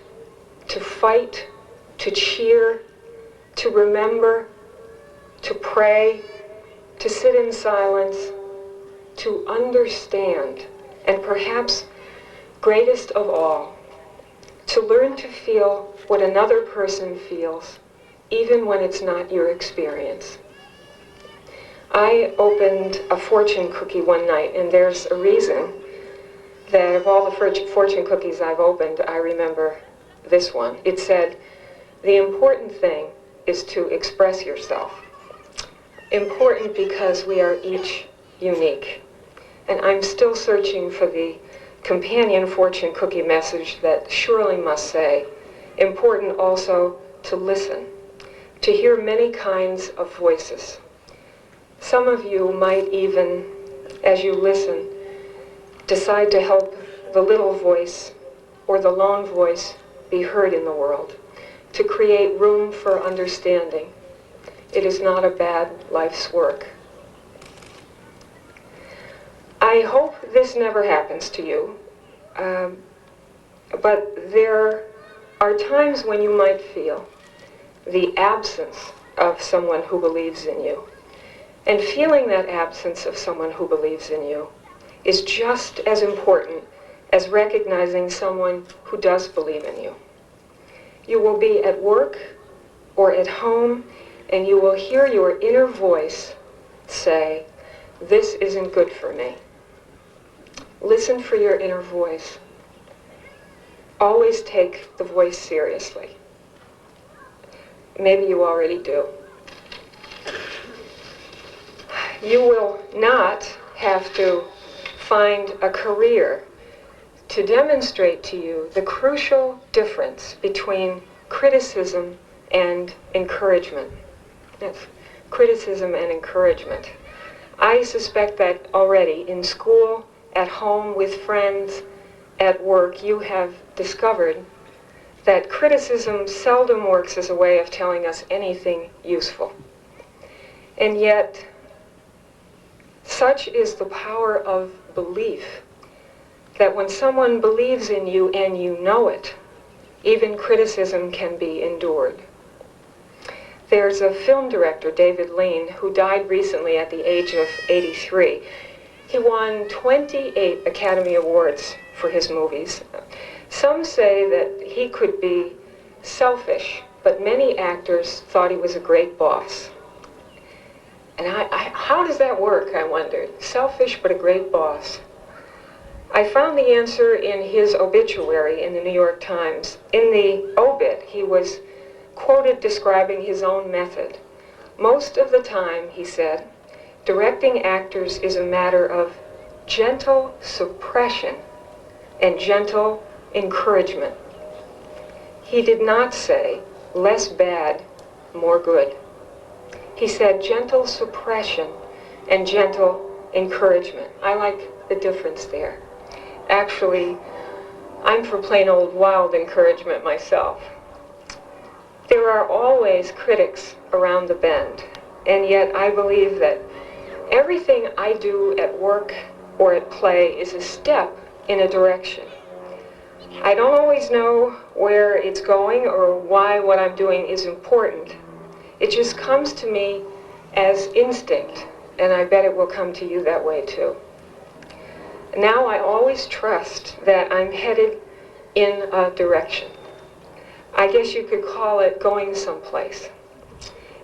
to fight, to cheer, to remember, to pray, to sit in silence, to understand, and perhaps greatest of all, to learn to feel what another person feels, even when it's not your experience. I opened a fortune cookie one night, and there's a reason that of all the fortune cookies I've opened, I remember this one. It said, the important thing is to express yourself. Important because we are each unique. And I'm still searching for the companion fortune cookie message that surely must say, important also to listen, to hear many kinds of voices. Some of you might even, as you listen, decide to help the little voice or the lone voice be heard in the world, to create room for understanding. It is not a bad life's work. I hope this never happens to you, but there are times when you might feel the absence of someone who believes in you. And feeling that absence of someone who believes in you is just as important as recognizing someone who does believe in you. You will be at work or at home, and you will hear your inner voice say, this isn't good for me. Listen for your inner voice. always take the voice seriously. Maybe you already do. You will not have to find a career to demonstrate to you the crucial difference between criticism and encouragement. Yes, criticism and encouragement. I suspect that already in school, at home, with friends, at work, you have discovered that criticism seldom works as a way of telling us anything useful. And yet, such is the power of belief that when someone believes in you and you know it, even criticism can be endured. There's a film director, David Lean, who died recently at the age of 83. He won 28 Academy Awards for his movies. Some say that he could be selfish, but many actors thought he was a great boss. And how does that work, I wondered? Selfish, but a great boss. I found the answer in his obituary in the New York Times. In the obit, he was quoted describing his own method. Most of the time, he said, directing actors is a matter of gentle suppression and gentle encouragement. He did not say, less bad, more good. He said gentle suppression and gentle encouragement. I like the difference there. Actually, I'm for plain old wild encouragement myself. There are always critics around the bend, and yet I believe that everything I do at work or at play is a step in a direction. I don't always know where it's going or why what I'm doing is important. It just comes to me as instinct, and I bet it will come to you that way too. Now I always trust that I'm headed in a direction. I guess you could call it going someplace.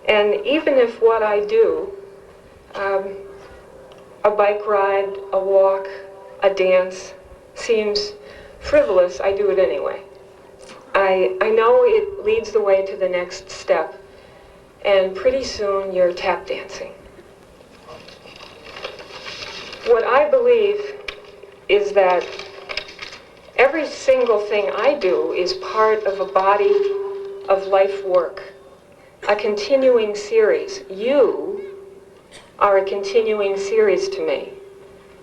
And even if what I do, a bike ride, a walk, a dance, seems frivolous, I do it anyway. I know it leads the way to the next step, and pretty soon you're tap dancing. What I believe is that every single thing I do is part of a body of life work, a continuing series. You are a continuing series to me.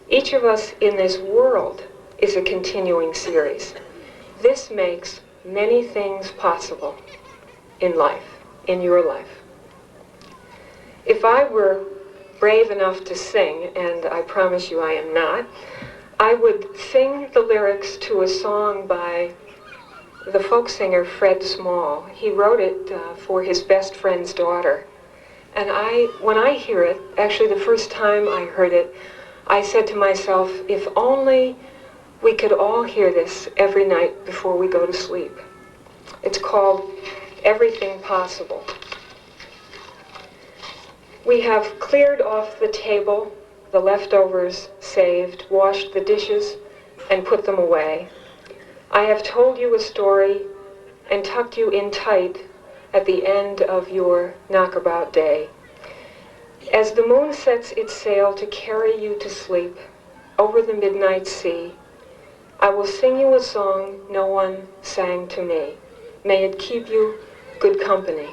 Each of us in this world is a continuing series. This makes many things possible in life, in your life. If I were brave enough to sing, and I promise you I am not, I would sing the lyrics to a song by the folk singer Fred Small. He wrote it for his best friend's daughter. And when I hear it, actually the first time I heard it, I said to myself, if only we could all hear this every night before we go to sleep. It's called Everything Possible. We have cleared off the table, the leftovers saved, washed the dishes, and put them away. I have told you a story and tucked you in tight at the end of your knockabout day. As the moon sets its sail to carry you to sleep over the midnight sea, I will sing you a song no one sang to me. May it keep you good company.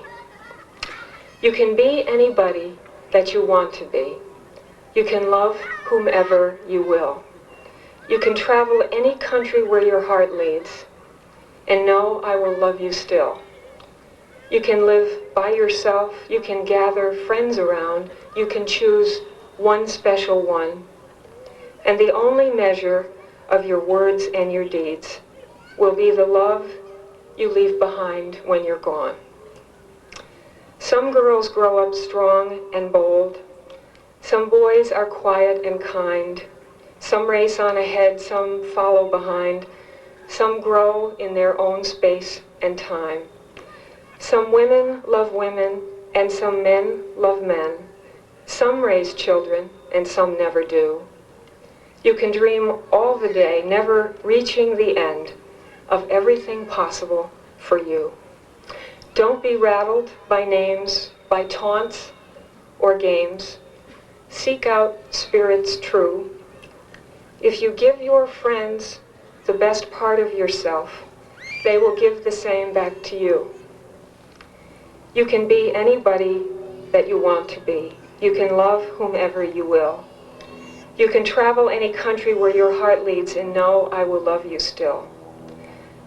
You can be anybody that you want to be. You can love whomever you will. You can travel any country where your heart leads, and know I will love you still. You can live by yourself. You can gather friends around. You can choose one special one. And the only measure of your words and your deeds will be the love you leave behind when you're gone. Some girls grow up strong and bold. Some boys are quiet and kind. Some race on ahead, some follow behind. Some grow in their own space and time. Some women love women, and some men love men. Some raise children, and some never do. You can dream all the day, never reaching the end of everything possible for you. Don't be rattled by names, by taunts or games. Seek out spirits true. If you give your friends the best part of yourself, they will give the same back to you. You can be anybody that you want to be. You can love whomever you will. You can travel any country where your heart leads and know I will love you still.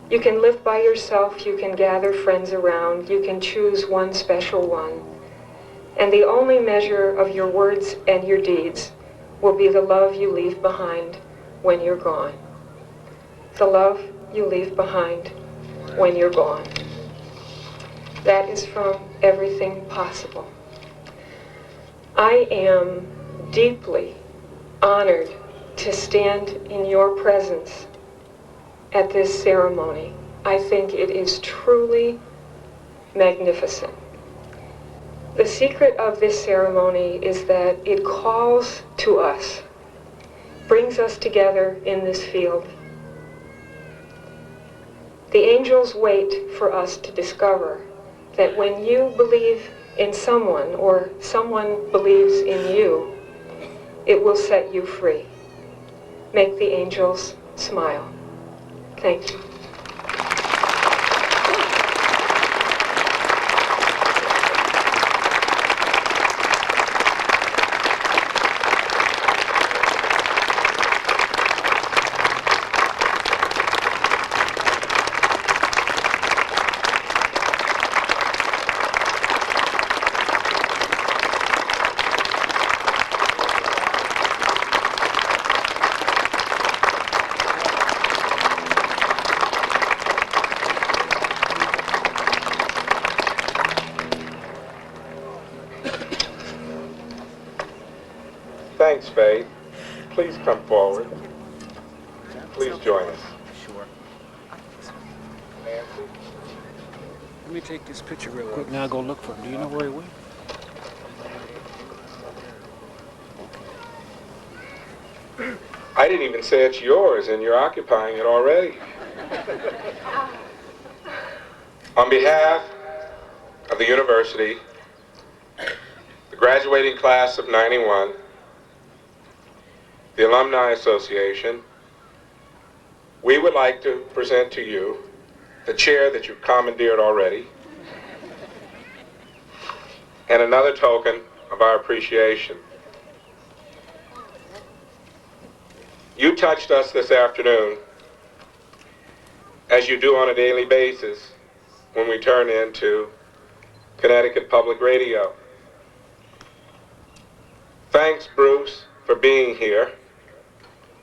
You can live by yourself, you can gather friends around, you can choose one special one. And the only measure of your words and your deeds will be the love you leave behind when you're gone. The love you leave behind when you're gone. That is from Everything Possible. I am deeply honored to stand in your presence at this ceremony. I think it is truly magnificent. The secret of this ceremony is that it calls to us, brings us together in this field. The angels wait for us to discover that when you believe in someone or someone believes in you, it will set you free. Make the angels smile. Thank you. Thanks, Faith. Please come forward. Please join us. Sure. Let me take this picture real quick. Now I'll go look for him. Do you know where he went? I didn't even say it's yours, and you're occupying it already. On behalf of the university, the graduating class of '91, the Alumni Association, we would like to present to you the chair that you've commandeered already, and another token of our appreciation. You touched us this afternoon, as you do on a daily basis when we turn into Connecticut Public Radio. Thanks, Bruce, for being here.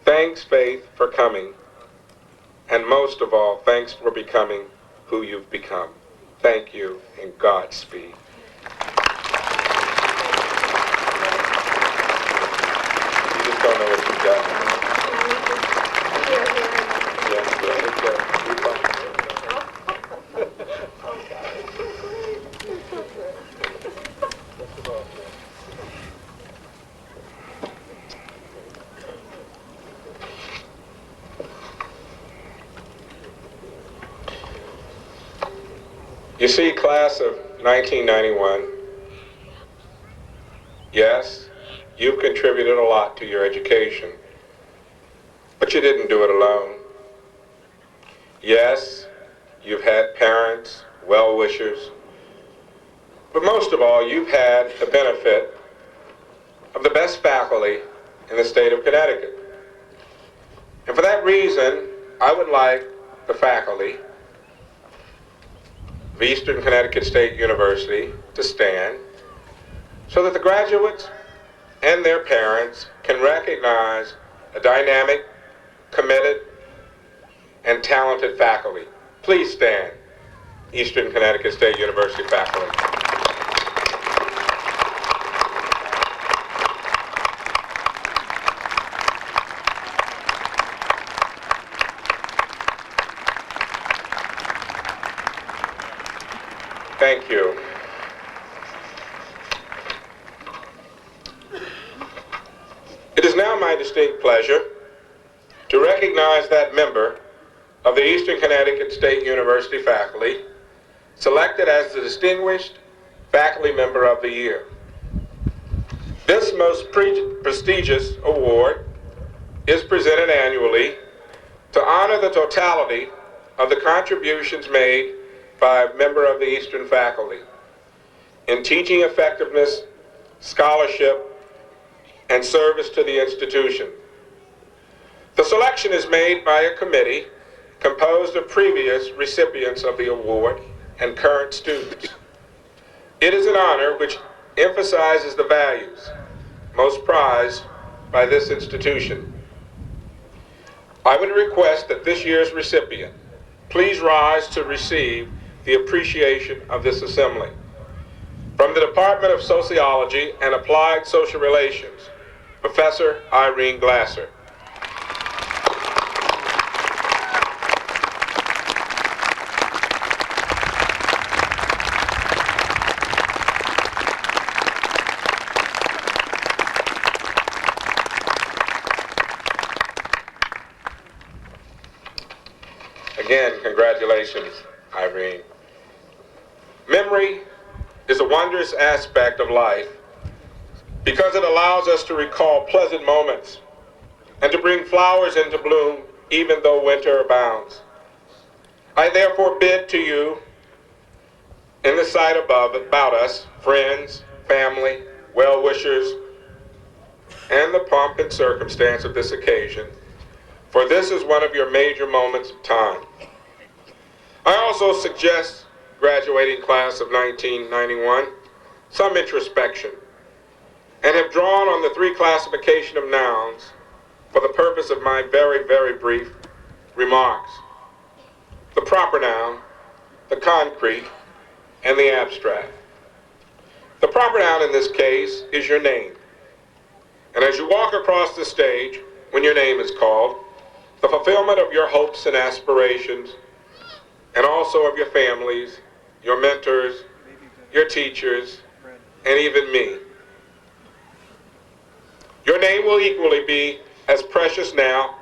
Thanks, Faith, for coming. And most of all, thanks for becoming who you've become. Thank you, and Godspeed. You just don't know what you've done. Yes, right there. Keep on. You see, class of 1991, yes, you've contributed a lot to your education, but you didn't do it alone. Yes, you've had parents, well-wishers, but most of all, you've had the benefit of the best faculty in the state of Connecticut. And for that reason, I would like the faculty of Eastern Connecticut State University to stand so that the graduates and their parents can recognize a dynamic, committed, and talented faculty. Please stand, Eastern Connecticut State University faculty. Thank you. It is now my distinct pleasure to recognize that member of the Eastern Connecticut State University faculty, selected as the Distinguished Faculty Member of the Year. This most prestigious award is presented annually to honor the totality of the contributions made by a member of the Eastern faculty in teaching effectiveness, scholarship, and service to the institution. The selection is made by a committee composed of previous recipients of the award and current students. It is an honor which emphasizes the values most prized by this institution. I would request that this year's recipient please rise to receive the appreciation of this assembly. From the Department of Sociology and Applied Social Relations, Professor Irene Glasser. Again, congratulations, Irene. Memory is a wondrous aspect of life because it allows us to recall pleasant moments and to bring flowers into bloom even though winter abounds. I therefore bid to you, in the sight above, about us, friends, family, well-wishers, and the pomp and circumstance of this occasion, for this is one of your major moments of time. I also suggest, graduating class of 1991, some introspection, and have drawn on the three classification of nouns for the purpose of my very, very brief remarks. The proper noun, the concrete, and the abstract. The proper noun in this case is your name. And as you walk across the stage, when your name is called, the fulfillment of your hopes and aspirations, and also of your families, your mentors, your teachers, and even me. Your name will equally be as precious now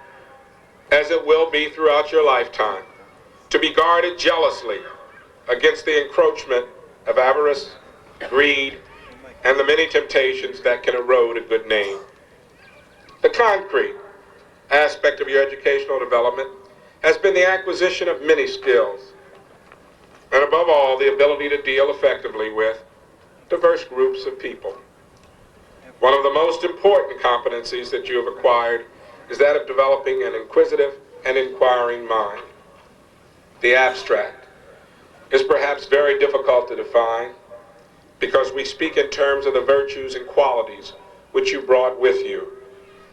as it will be throughout your lifetime, to be guarded jealously against the encroachment of avarice, greed, and the many temptations that can erode a good name. The concrete aspect of your educational development has been the acquisition of many skills, and above all, the ability to deal effectively with diverse groups of people. One of the most important competencies that you have acquired is that of developing an inquisitive and inquiring mind. The abstract is perhaps very difficult to define because we speak in terms of the virtues and qualities which you brought with you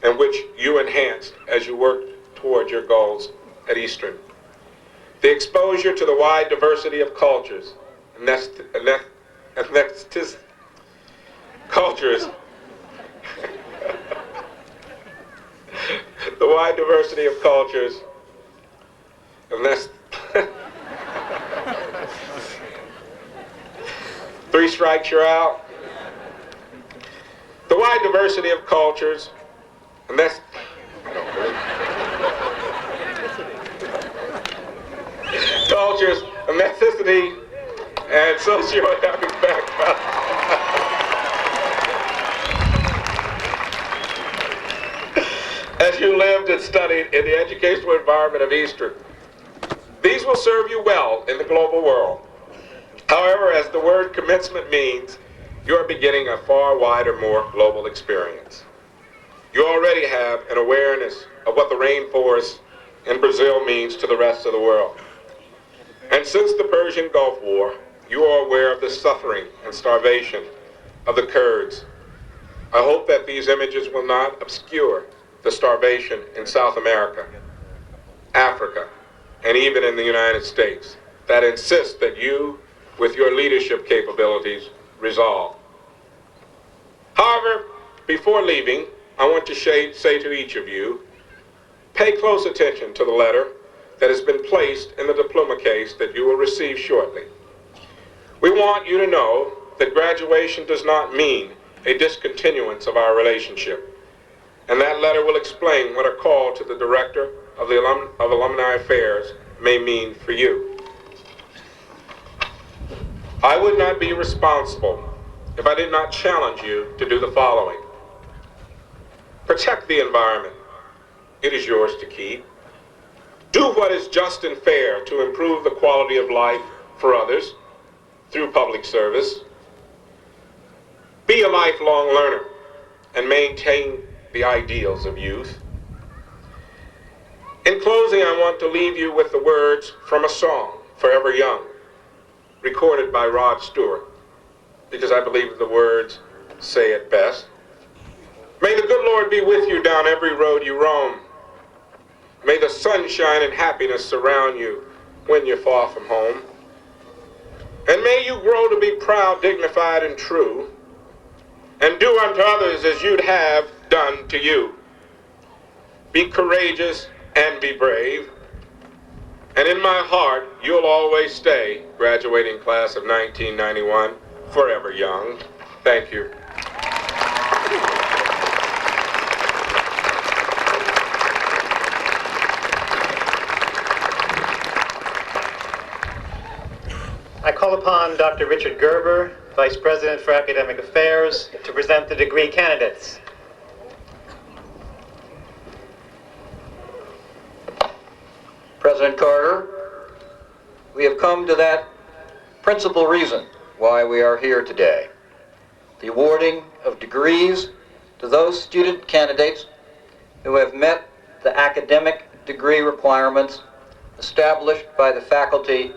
and which you enhanced as you worked toward your goals at Eastern. The exposure to the wide diversity of cultures, the wide diversity of cultures, three strikes you're out. The wide diversity of cultures, and that's, cultures, ethnicity, and socioeconomic background. As you lived and studied in the educational environment of Eastern, these will serve you well in the global world. However, as the word commencement means, you are beginning a far wider, more global experience. You already have an awareness of what the rainforest in Brazil means to the rest of the world. And since the Persian Gulf War, you are aware of the suffering and starvation of the Kurds. I hope that these images will not obscure the starvation in South America, Africa, and even in the United States that insist that you, with your leadership capabilities, resolve. However, before leaving, I want to say to each of you, pay close attention to the letter that has been placed in the diploma case that you will receive shortly. We want you to know that graduation does not mean a discontinuance of our relationship, and that letter will explain what a call to the director of the Alumni Affairs may mean for you. I would not be responsible if I did not challenge you to do the following. Protect the environment. It is yours to keep. Do what is just and fair to improve the quality of life for others through public service. Be a lifelong learner and maintain the ideals of youth. In closing, I want to leave you with the words from a song, Forever Young, recorded by Rod Stewart, because I believe the words say it best. May the good Lord be with you down every road you roam. May the sunshine and happiness surround you when you're far from home. And may you grow to be proud, dignified, and true, and do unto others as you'd have done to you. Be courageous and be brave. And in my heart, you'll always stay, graduating class of 1991, forever young. Thank you. I call upon Dr. Richard Gerber, Vice President for Academic Affairs, to present the degree candidates. President Carter, we have come to that principal reason why we are here today. The awarding of degrees to those student candidates who have met the academic degree requirements established by the faculty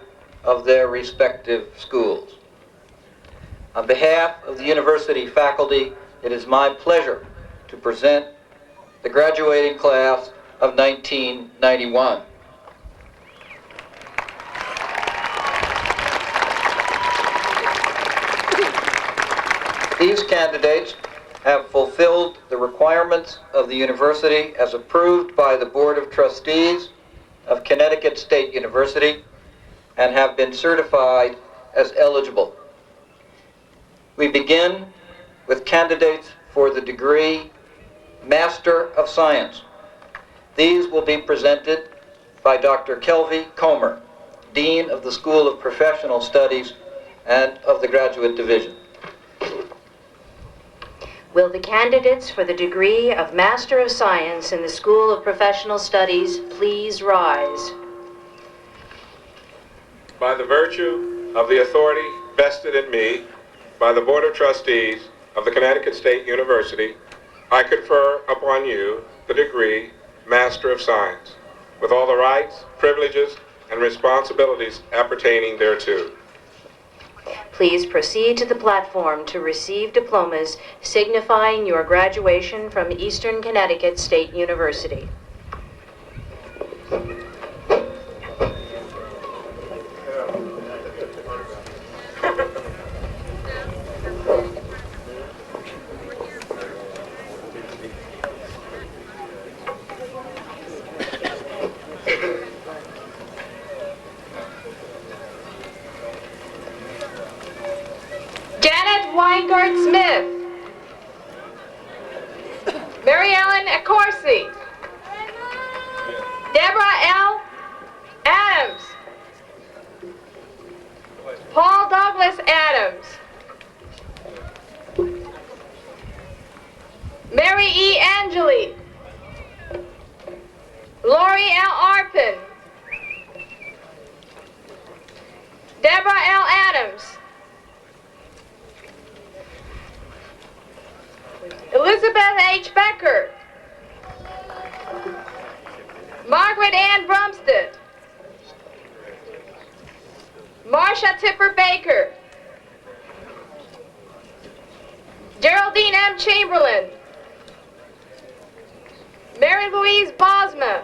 of their respective schools. On behalf of the university faculty, it is my pleasure to present the graduating class of 1991. These candidates have fulfilled the requirements of the university as approved by the Board of Trustees of Connecticut State University and have been certified as eligible. We begin with candidates for the degree Master of Science. These will be presented by Dr. Kelvie Comer, Dean of the School of Professional Studies and of the Graduate Division. Will the candidates for the degree of Master of Science in the School of Professional Studies please rise? By the virtue of the authority vested in me by the Board of Trustees of the Connecticut State University, I confer upon you the degree Master of Science, with all the rights, privileges, and responsibilities appertaining thereto. Please proceed to the platform to receive diplomas signifying your graduation from Eastern Connecticut State University. Smith, Mary Ellen Accorsi, Deborah L. Adams, Paul Douglas Adams, Mary E. Angeli, Lori L. Arpin, Deborah L. Adams, Elizabeth H. Becker, Margaret Ann Brumstead, Marcia Tipper Baker, Geraldine M. Chamberlain, Mary Louise Bosma,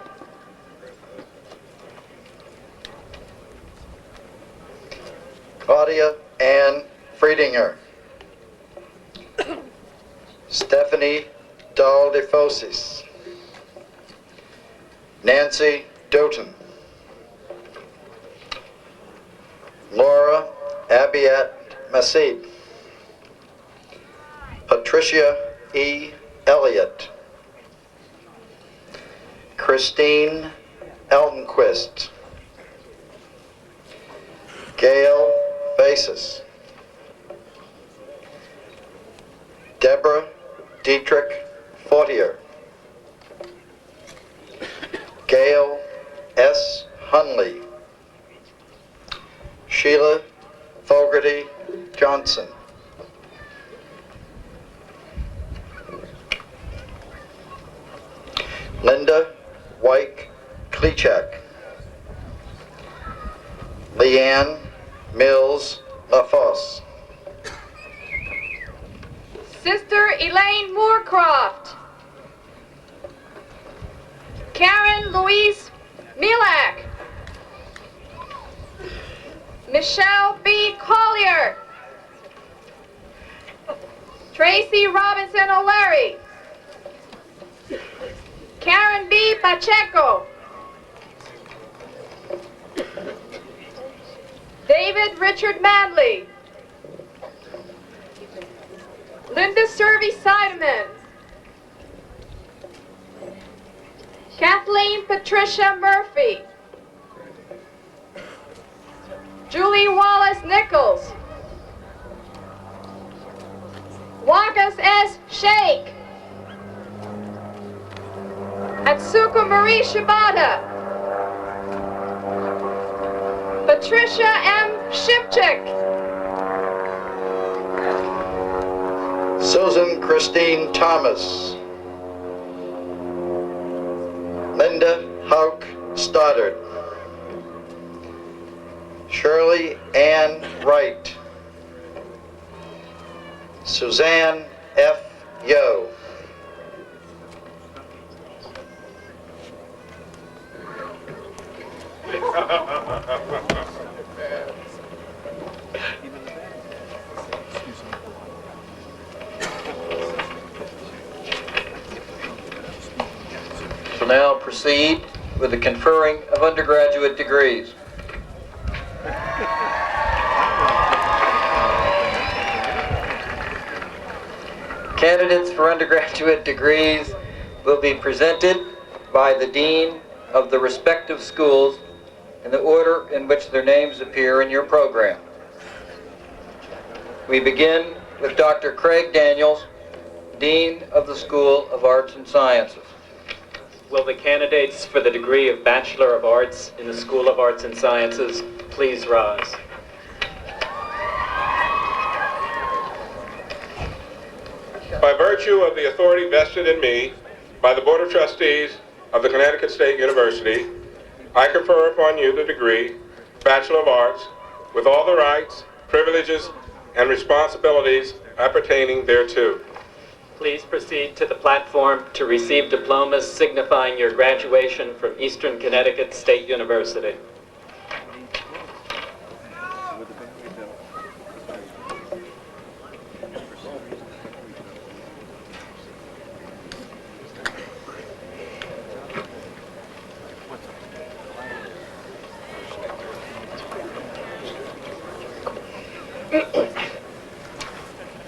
Claudia Ann Friedinger, Stephanie Dahl-DeFosis, Nancy Doughton, Laura Abiat Masid, Patricia E. Elliott, Christine Elmquist. Gail Basis. Deborah Dietrich Fortier. Gail S. Hunley. Sheila Fogarty Johnson. Linda Wyke Klechak. Leanne Mills LaFosse. Sister Elaine Moorcroft. Karen Louise Milak. Michelle B. Collier. Tracy Robinson O'Leary. Karen B. Pacheco. David Richard Madley. Linda Servey Seidemann. Kathleen Patricia Murphy. Julie Wallace Nichols. Wagas S. Sheikh. Atsuko Marie Shibata. Patricia M. Shipchick. Susan Christine Thomas. Linda Hauk Stoddard. Shirley Ann Wright. Suzanne F. Yo. So now proceed with the conferring of undergraduate degrees. Candidates for undergraduate degrees will be presented by the dean of the respective schools in the order in which their names appear in your program. We begin with Dr. Craig Daniels, Dean of the School of Arts and Sciences. Will the candidates for the degree of Bachelor of Arts in the School of Arts and Sciences please rise? By virtue of the authority vested in me by the Board of Trustees of the Connecticut State University, I confer upon you the degree Bachelor of Arts with all the rights, privileges, and responsibilities appertaining thereto. Please proceed to the platform to receive diplomas signifying your graduation from Eastern Connecticut State University.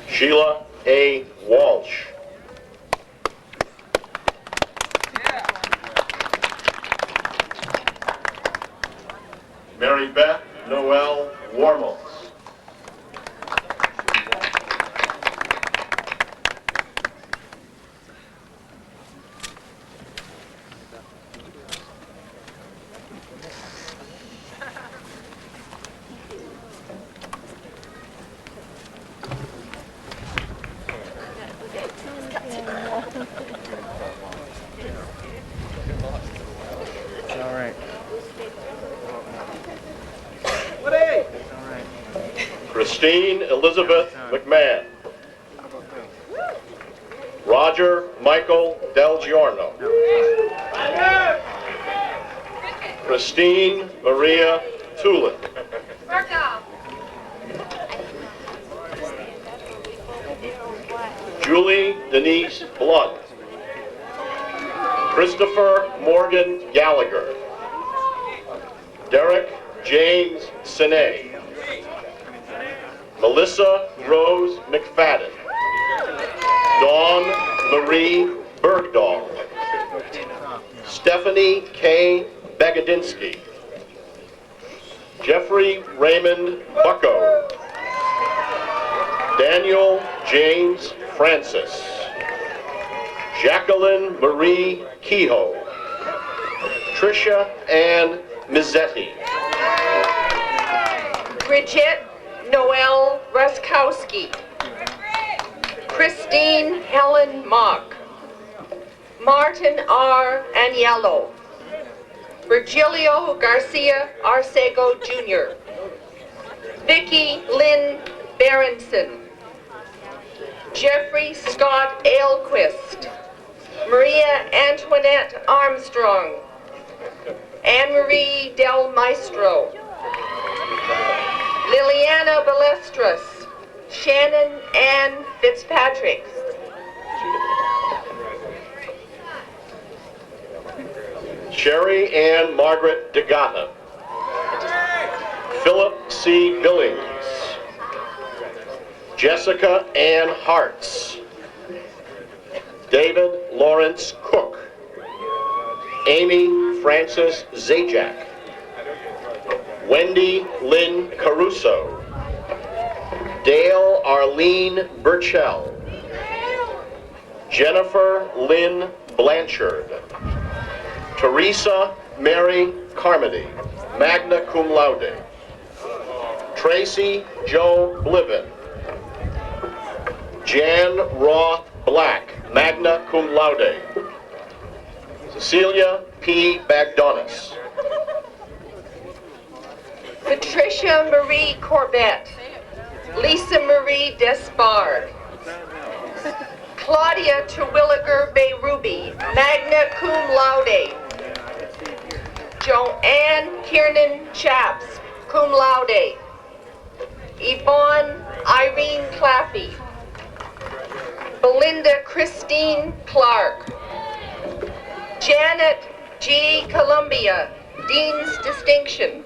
Sheila A. Walsh. Mary Beth Noel Warmos. Christine Elizabeth McMahon. Roger Michael Del Giorno. Christine Maria Tulin. Julie Denise Blunt. Christopher Morgan Gallagher. Derek James Sine. Melissa Rose McFadden. Dawn Marie Bergdahl. Stephanie K. Bagadinsky. Jeffrey Raymond Bucko. Daniel James Francis. Jacqueline Marie Kehoe. Tricia Ann Mizzetti. Bridget Noel Ruskowski. Christine Helen Mock. Martin R. Aniello. Virgilio Garcia Arcego Jr. Vicki Lynn Berenson. Jeffrey Scott Ailquist. Maria Antoinette Armstrong. Anne-Marie Del Maestro. Liliana Balestras. Shannon Ann Fitzpatrick. Sherry Ann Margaret DeGata. Philip C. Billings. Jessica Ann Hartz. David Lawrence Cook. Amy Frances Zajac. Wendy Lynn Caruso. Dale Arlene Burchell. Jennifer Lynn Blanchard. Teresa Mary Carmody, magna cum laude. Tracy Joe Bliven. Jan Roth Black, magna cum laude. Cecilia P. Bagdonis. Patricia Marie Corbett. Lisa Marie Despard. Claudia Terwilliger Bayruby, magna cum laude. Joanne Kiernan Chaps, cum laude. Yvonne Irene Claffey. Belinda Christine Clark. Janet G. Columbia, Dean's Distinction.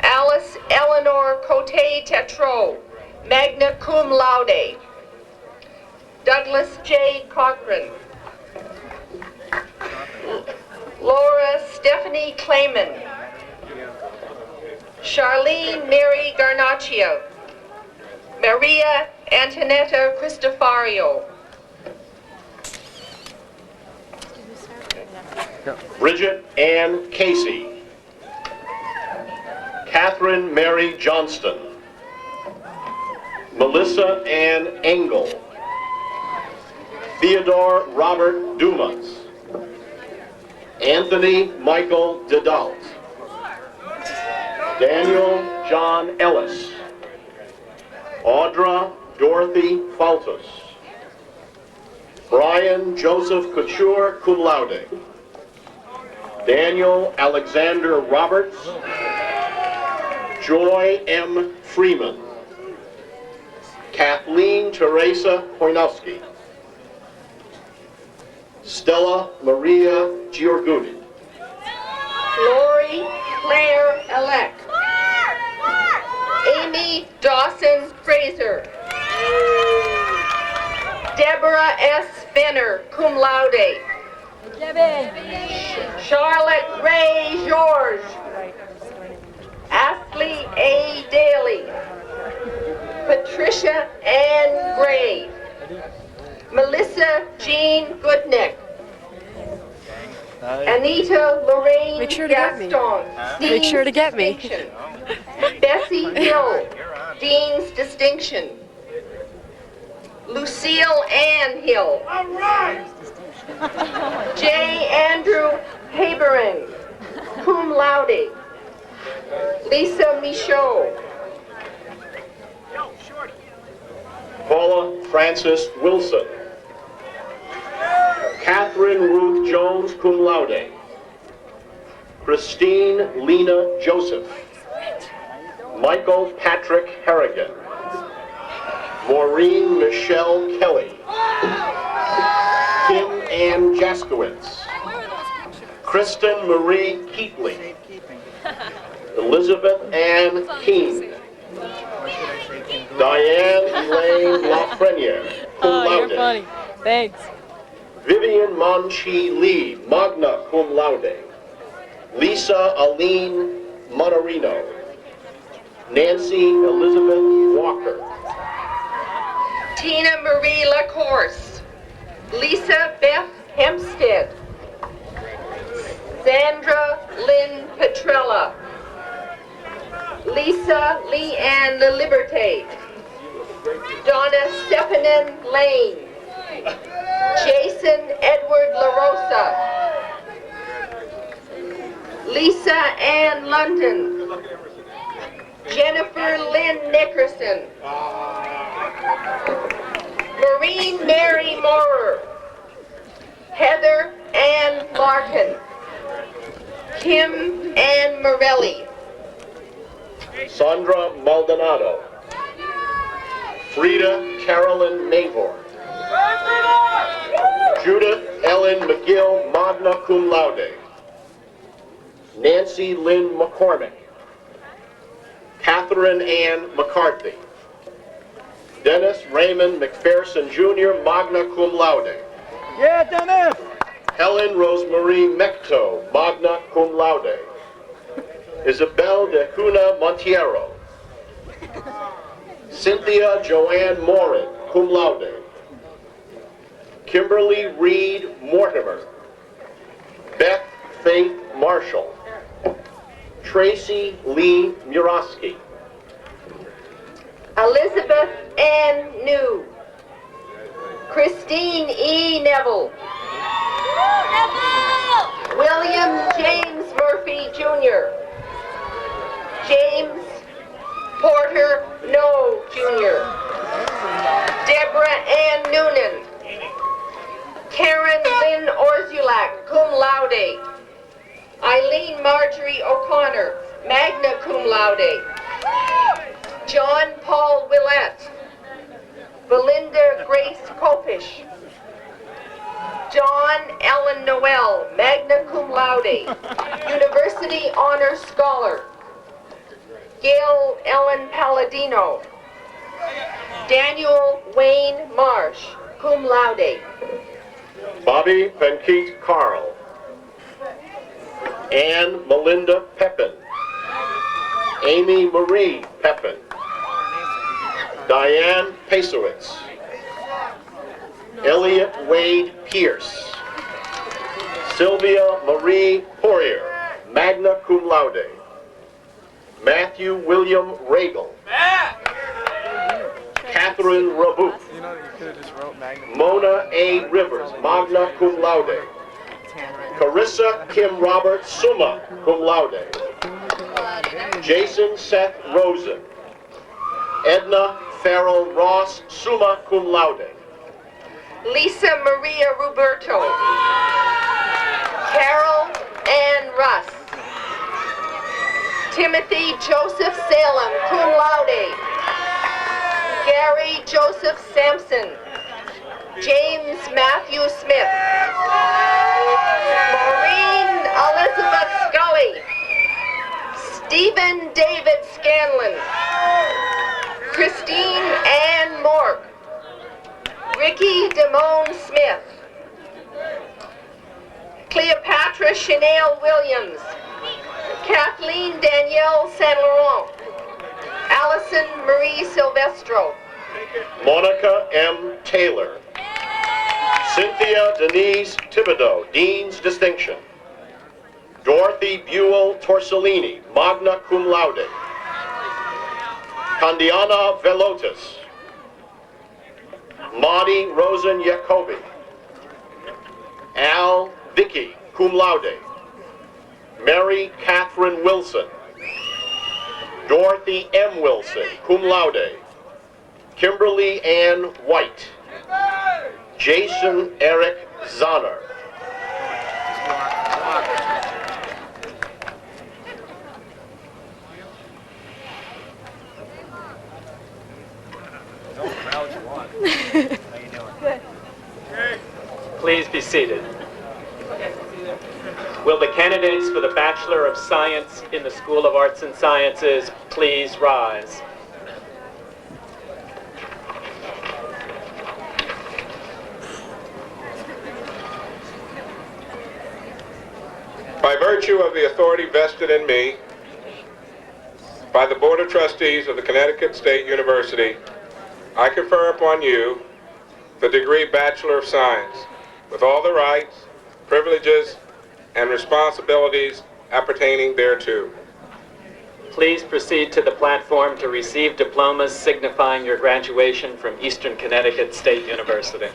Alice Eleanor Cote Tetreault, magna cum laude. Douglas J. Cochran. Laura Stephanie Clayman. Charlene Mary Garnaccio. Maria Antonetta Cristofario. Bridget Ann Casey. Catherine Mary Johnston. Melissa Ann Engel. Theodore Robert Dumas. Anthony Michael Dedalt. Daniel John Ellis. Audra Dorothy Faltus. Brian Joseph Couture, cum laude. Daniel Alexander Roberts. Joy M. Freeman. Kathleen Teresa Poinowski. Stella Maria Giorguti. Lori Claire Elec. Amy Dawson Fraser. Deborah S. Fenner, cum laude. Charlotte Ray George. Ashley A. Daly. Patricia Ann Gray. Melissa Jean Goodnick. Anita Lorraine Make sure to get me. Gaston. Make sure to get me. Bessie Hill, Dean's Distinction. Lucille Ann Hill. All right. J. Andrew Habering, cum laude. Lisa Michaud. Paula Frances Wilson. Catherine Ruth Jones, cum laude. Christine Lena Joseph. Michael Patrick Harrigan. Maureen Michelle Kelly. Kim Ann Jaskowitz. Kristen Marie Keatley. Elizabeth Ann Keene. Diane Elaine Lafreniere, cum laude. You're funny. Thanks. Vivian Monchi Lee, magna cum laude. Lisa Aline Monorino. Nancy Elizabeth Walker. Tina Marie LaCourse. Lisa Beth Hempstead. Sandra Lynn Petrella. Lisa Leanne Liberté. Donna Stefanin Lane. Jason Edward LaRosa. Lisa Ann London. Jennifer Lynn Nickerson. Maureen Mary Moorer. Heather Ann Larkin. Kim Ann Morelli. Sandra Maldonado. Frida Carolyn Navor. Judith Ellen McGill, magna cum laude. Nancy Lynn McCormick. Catherine Ann McCarthy. Dennis Raymond McPherson Jr., magna cum laude. Yeah, Dennis! Helen Rosemarie Mecto, magna cum laude. Isabel de Cuna Montiero. Cynthia Joanne Morin, cum laude. Kimberly Reed Mortimer. Beth Faith Marshall. Tracy Lee Murawski. Elizabeth Ann New. Christine E. Neville. William James Murphy Jr. James Porter No Jr. Deborah Ann Noonan. Karen Lynn Orzulak, cum laude. Eileen Marjorie O'Connor, magna cum laude. John Paul Willett. Belinda Grace Kopish. John Ellen Noel, magna cum laude. University Honor Scholar. Gail Ellen Palladino. Daniel Wayne Marsh, cum laude. Bobby Penkeet Carl. Anne Melinda Pepin. Amy Marie Pepin. Diane Pasowitz. Elliot Wade Pierce. Sylvia Marie Poirier, magna cum laude. Matthew William Regal. Catherine Rabouk. Mona A. Rivers, magna cum laude. Carissa Kim Roberts, summa cum laude. Jason Seth Rosen. Edna Farrell Ross, summa cum laude. Lisa Maria Roberto. Carol Ann Russ. Timothy Joseph Salem, cum laude. Gary Joseph Sampson. James Matthew Smith. Maureen Elizabeth Scully. Stephen David Scanlon. Christine Ann Mork. Ricky Damone Smith. Cleopatra Chanel Williams. Kathleen Danielle Saint Laurent. Allison Marie Silvestro. Monica M. Taylor. Cynthia Denise Thibodeau, Dean's Distinction. Dorothy Buell Torsellini, magna cum laude. Candiana Velotis. Maudie Rosen Jacobi. Al Vicky, cum laude. Mary Catherine Wilson. Dorothy M. Wilson, cum laude. Kimberly Ann White. Jason Eric Zahner. Please be seated. Will the candidates for the Bachelor of Science in the School of Arts and Sciences please rise? By By virtue of the authority vested in me by the Board of Trustees of the Connecticut State University, I confer upon you the degree Bachelor of Science, with all the rights, privileges, and responsibilities appertaining thereto. Please proceed to the platform to receive diplomas signifying your graduation from Eastern Connecticut State University.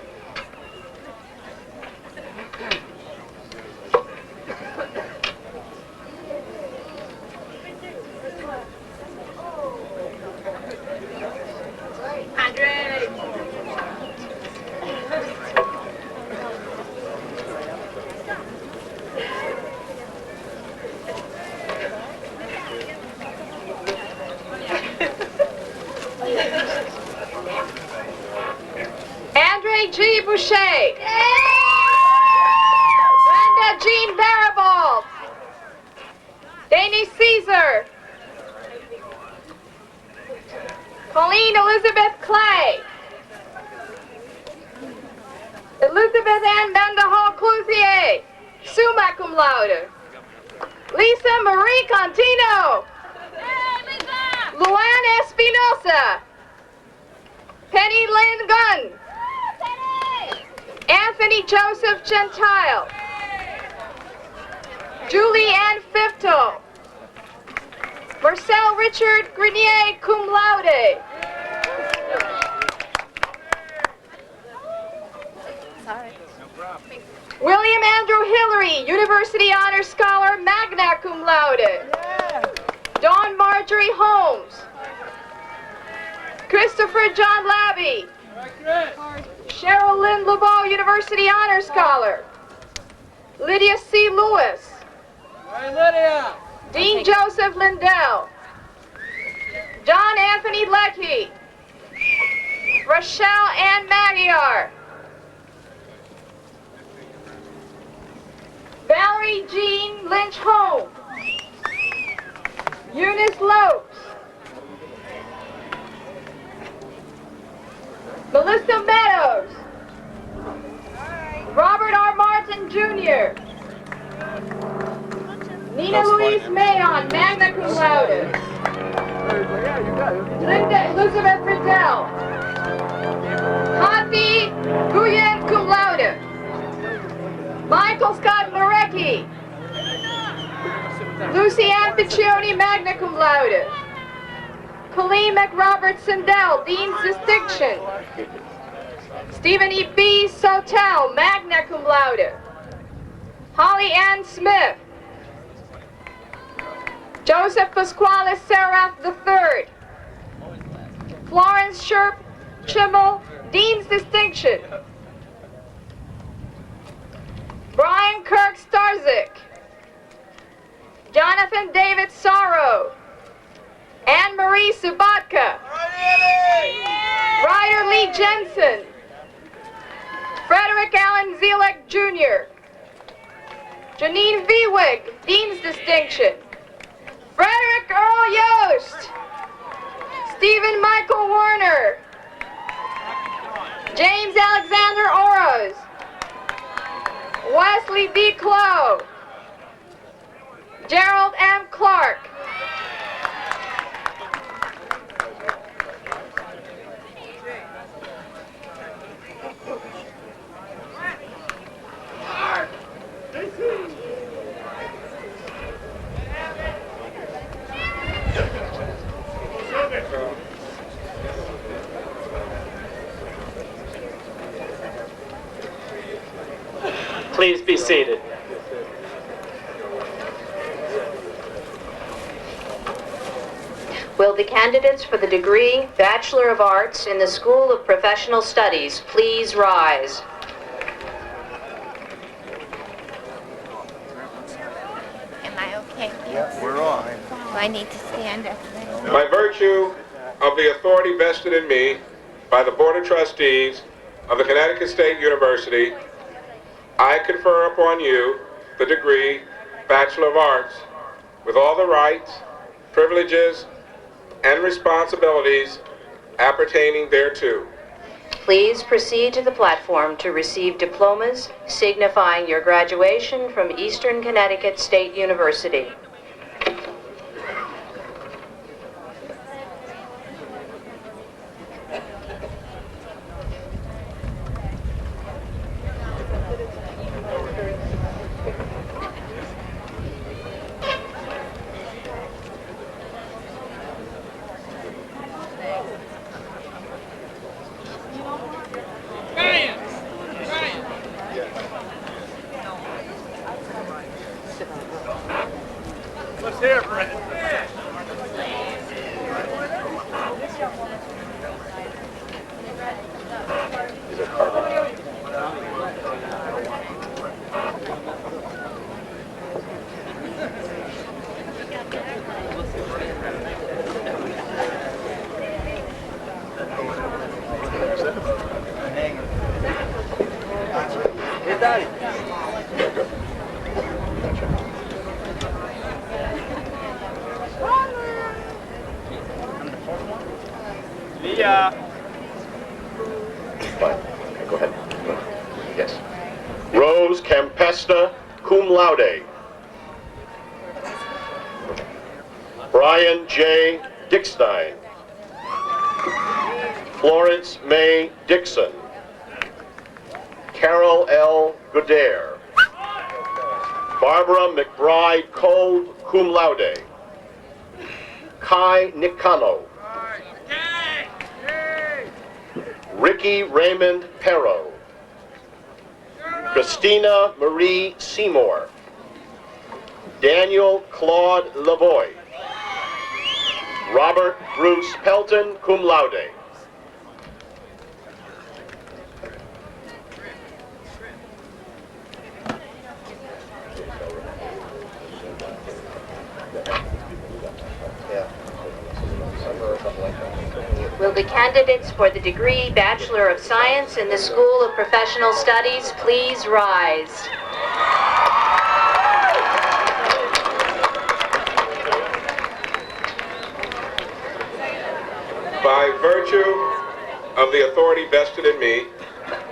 G. Boucher. Brenda Jean Barabald. Danny Caesar. Colleen Elizabeth Clay. Elizabeth Ann Mendehall Clouthier, summa cum laude. Lisa Marie Contino. Luann Espinosa. Penny Lynn Gunn. Anthony Joseph Gentile. Julie Ann Fifto. Marcel Richard Grenier cum laude. Sorry. William Andrew Hillary, University Honor Scholar, magna cum laude. Dawn Marjorie Holmes. Christopher John Labby. Cheryl Lynn LeBeau, University Honor Scholar. Lydia C. Lewis. Lydia. Dean Joseph Lindell. John Anthony Leckie. Rochelle Ann Magyar. Valerie Jean Lynch Holmes. Eunice Lopes. Melissa Meadows. Robert R. Martin Jr. Nina Louise Mayon, magna cum laude. Linda Elizabeth Riddell. Hati Guyen cum laude. Michael Scott Marecki. Lucy Ann Piccioni, magna cum laude. Colleen McRobert Sindel, Dean's Distinction. Stephen E. B. Sotel, magna cum laude. Holly Ann Smith. Joseph Pasquale Seraph III. Florence Sherp Chimmel, Dean's Distinction. Brian Kirk Starzik. Jonathan David Sorrow. Anne-Marie Subotka. Ryder Lee Jensen. Frederick Allen Zielek Jr. Janine Viewig, Dean's Distinction. Frederick Earl Yost. Stephen Michael Warner. James Alexander Oroz. Wesley D. Clough. Gerald M. Clark. Please be seated. Will the candidates for the degree Bachelor of Arts in the School of Professional Studies please rise? Am I okay? Yep, we're on. Do I need to stand up? By virtue of the authority vested in me by the Board of Trustees of the Connecticut State University, I confer upon you the degree Bachelor of Arts with all the rights, privileges, and responsibilities appertaining thereto. Please proceed to the platform to receive diplomas signifying your graduation from Eastern Connecticut State University. Let's hear it, Brent. Hey, Daddy. Leah. Fine. Okay, go ahead. Yes. Rose Campesta, cum laude. Brian J. Dickstein. Florence May Dixon. Carol L. Goodare. Barbara McBride Cole, cum laude. Kai Nicano. Ricky Raymond Perro. Christina Marie Seymour. Daniel Claude Lavoie. Robert Bruce Pelton, cum laude. Will the candidates for the degree Bachelor of Science in the School of Professional Studies please rise? By virtue of the authority vested in me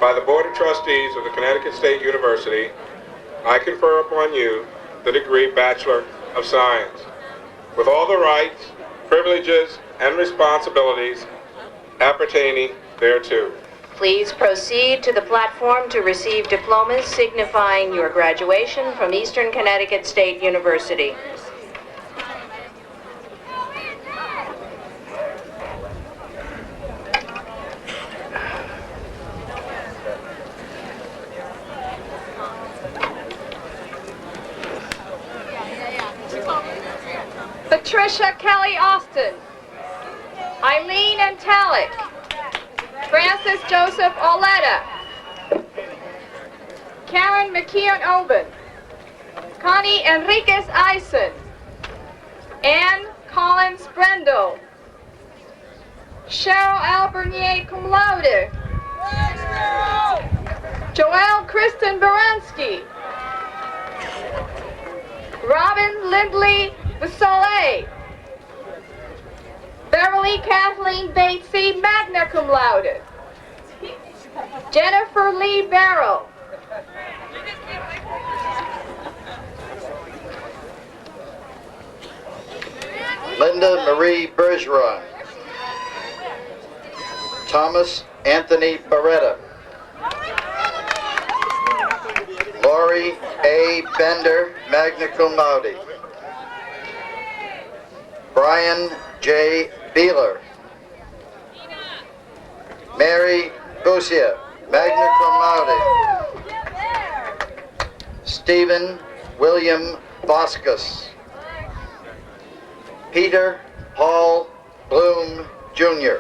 by the Board of Trustees of the Connecticut State University, I confer upon you the degree Bachelor of Science, with all the rights, privileges, and responsibilities appertaining thereto. Please proceed to the platform to receive diplomas signifying your graduation from Eastern Connecticut State University. Patricia Kelly Austin. Eileen Antalik. Francis Joseph Oletta. Karen McKeon Oben. Connie Enriquez Eisen. Ann Collins Brendel. Cheryl L. Bernier cum laude. Joelle Kristen Baranski. Robin Lindley Soleil. Beverly Kathleen Batesy, magna cum laude. Jennifer Lee Barrow. Linda Marie Bergeron. Thomas Anthony Beretta. Lori A. Bender, magna cum laude. Brian J. Beeler. Mary Busia, magna cum laude. Stephen William Boscus. Peter Paul Bloom, Jr.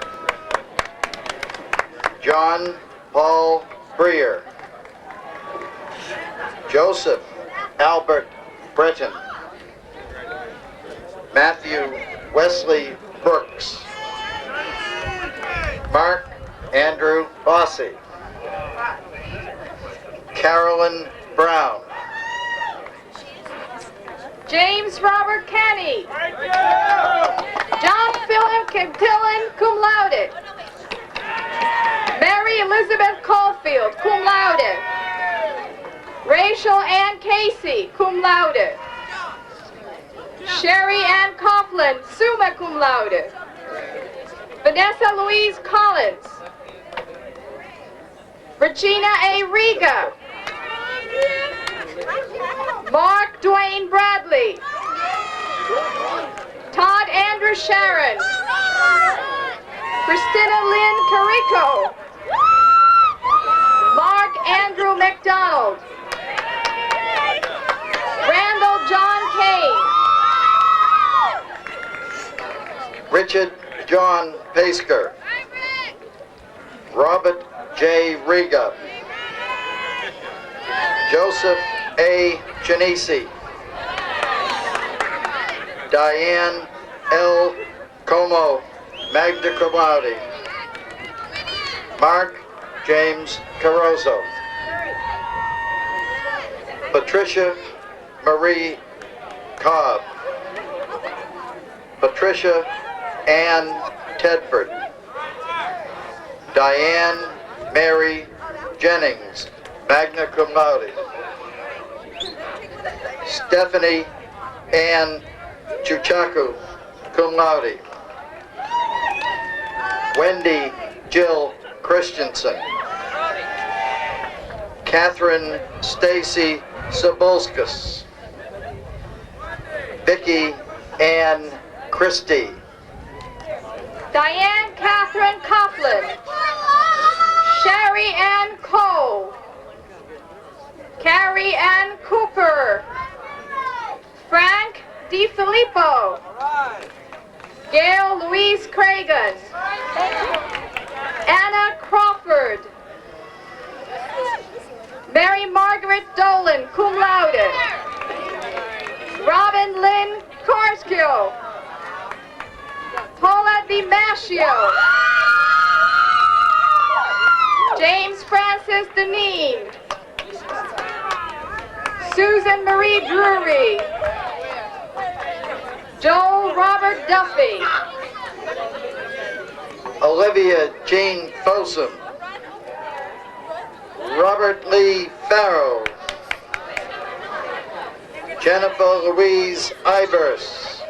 John Paul Breer. Joseph Albert Breton. Matthew Wesley Brooks. Mark Andrew Bossy. Carolyn Brown. James Robert Kenny. John Philip Kentillen, cum laude. Mary Mary Elizabeth Caulfield, cum laude. Rachel Ann Casey, cum laude. Sherry Ann Coughlin, summa cum laude. Vanessa Louise Collins. Regina A. Riga. Mark Dwayne Bradley. Todd Andrew Sharon. Christina Lynn Carico. Mark Andrew McDonald. Randall John Kane. Richard John Pasker. Robert J. Riga. Joseph A. Genesi. Diane L. Como, magna cum laude. Mark James Caroso. Patricia Marie Cobb. Patricia Ann Tedford. Diane Mary Jennings, magna cum laude. Stephanie Ann Chuchaku, cum laude. Wendy Jill Christensen. Catherine Stacy Sabulskis. Vicki Ann Christie. Diane Catherine Coughlin. Sherry Ann Cole. Carrie Ann Cooper. Frank DiFilippo. Gail Louise Cragen. Anna Crawford. Mary Margaret Dolan, cum laude. Robin Lynn Corskio. Paula DiMaggio. James Francis Deneen. Susan Marie Drury. Joel Robert Duffy. Olivia Jean Fossum. Robert Lee Farrow. Jennifer Louise Ibers.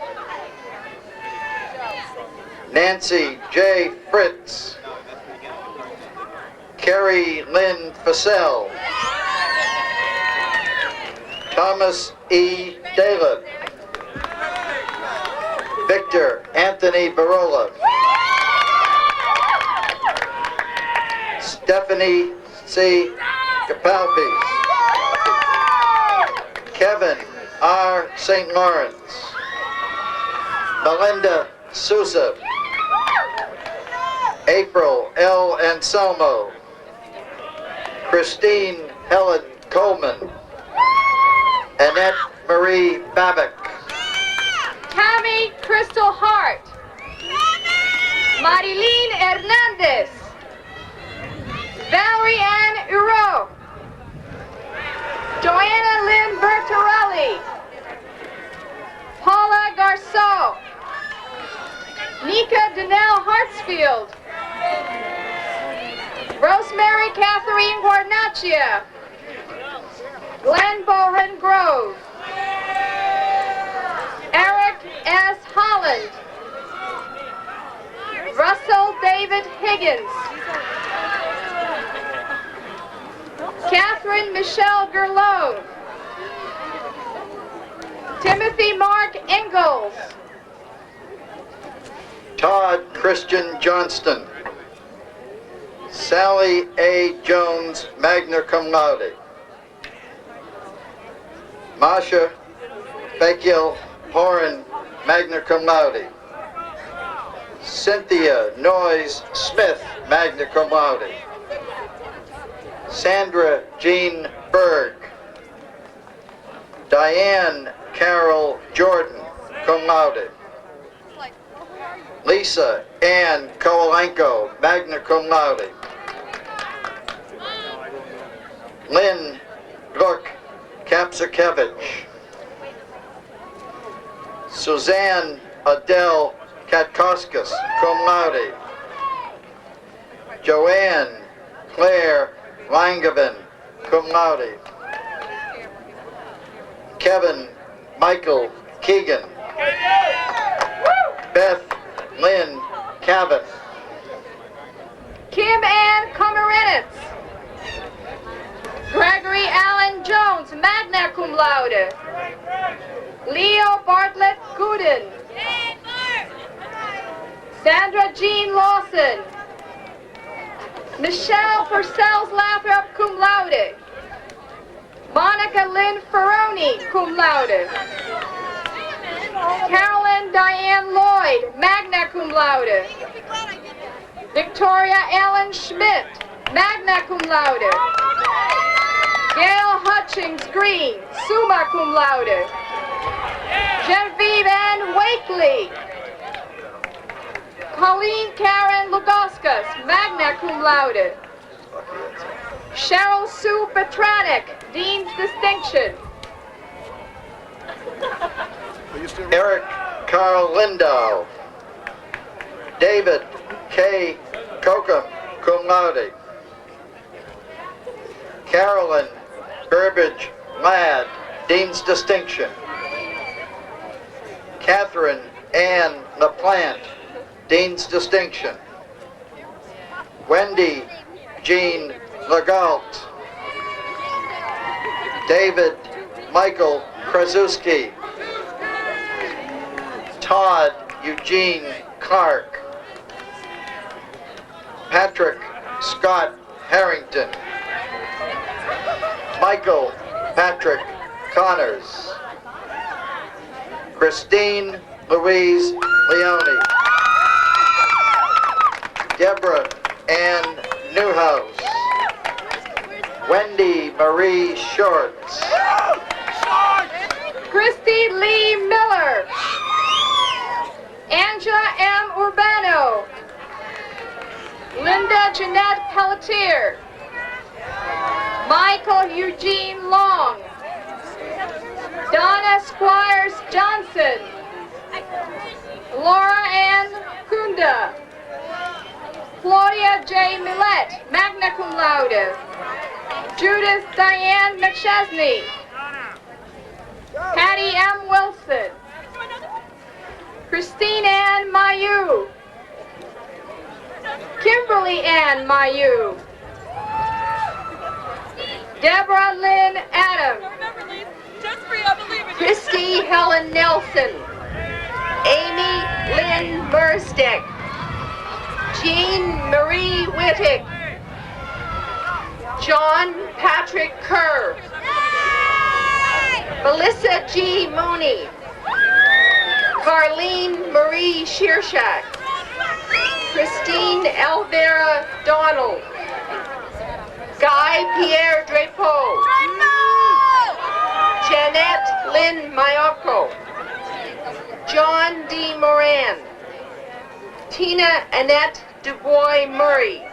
Nancy J. Fritz. Carrie Lynn Fassell. Thomas E. Daleb. Victor Anthony Barola. Stephanie C. Capalpis. Kevin R. St. Lawrence. Melinda Sousa. April L. Anselmo. Christine Helen Coleman. Annette Marie Babick. Tammy Crystal Hart. Marilyn Hernandez. Valerie Ann Uro. Joanna Lynn Bertorelli. Paula Garceau. Nika Danelle Hartsfield. Rosemary Catherine Guarnaccia. Glenn Bohan Grove. Eric S. Holland. Russell David Higgins. Catherine Michelle Gerlone. Timothy Mark Ingalls. Todd Christian Johnston. Sally A. Jones, magna cum laude. Masha Bekil Horan, magna cum laude. Cynthia Noyes Smith, magna cum laude. Sandra Jean Berg. Diane Carol Jordan, cum laude. Lisa Ann Kowalenko, magna cum laude. Lynn Gluk Kapsakevich. Suzanne Adele Katkoskis, cum laude. Joanne Claire Langevin, cum laude. Kevin Michael Keegan. Beth Lynn Cabot. Kim Ann Komarinitz. Gregory Allen Jones, magna cum laude. Leo Bartlett Gooden. Sandra Jean Lawson. Michelle Purcell's Lathrop, cum laude. Monica Lynn Ferroni, cum laude. Carolyn Diane Lloyd, magna cum laude. Victoria Ellen Schmidt, magna cum laude. Gail Hutchings Green, summa cum laude. Genevieve Ann Wakely. Colleen Karen Lugauskas, magna cum laude. Cheryl Sue Petranek, Dean's Distinction. Eric Carl Lindow. David K. Kokum, cum laude. Carolyn Burbage Ladd, Dean's Distinction. Catherine Ann LaPlante, Dean's Distinction. Wendy Jean Legault. David Michael Krasuski. Todd Eugene Clark. Patrick Scott Harrington. Michael Patrick Connors. Christine Louise Leone. Deborah Ann Newhouse. Wendy Marie Shorts. Christy Lee Miller. Angela M. Urbano. Linda Jeanette Pelletier. Michael Eugene Long. Donna Squires Johnson. Laura Ann Kunda. Claudia J. Millette, magna cum laude. Judith Diane McChesney. Patty M. Wilson. Christine Ann Mayu. Kimberly Ann Mayu. Deborah Lynn Adams. Christy Helen Nelson. Amy Lynn Burstick. Jean Marie Wittig. John Patrick Kerr. Melissa G. Mooney. Carlene Marie Shearshak. Christine Elvira Donald. Guy Pierre Drapeau. Jeanette Lynn Mayoko. John D. Moran. Tina Annette Dubois Murray.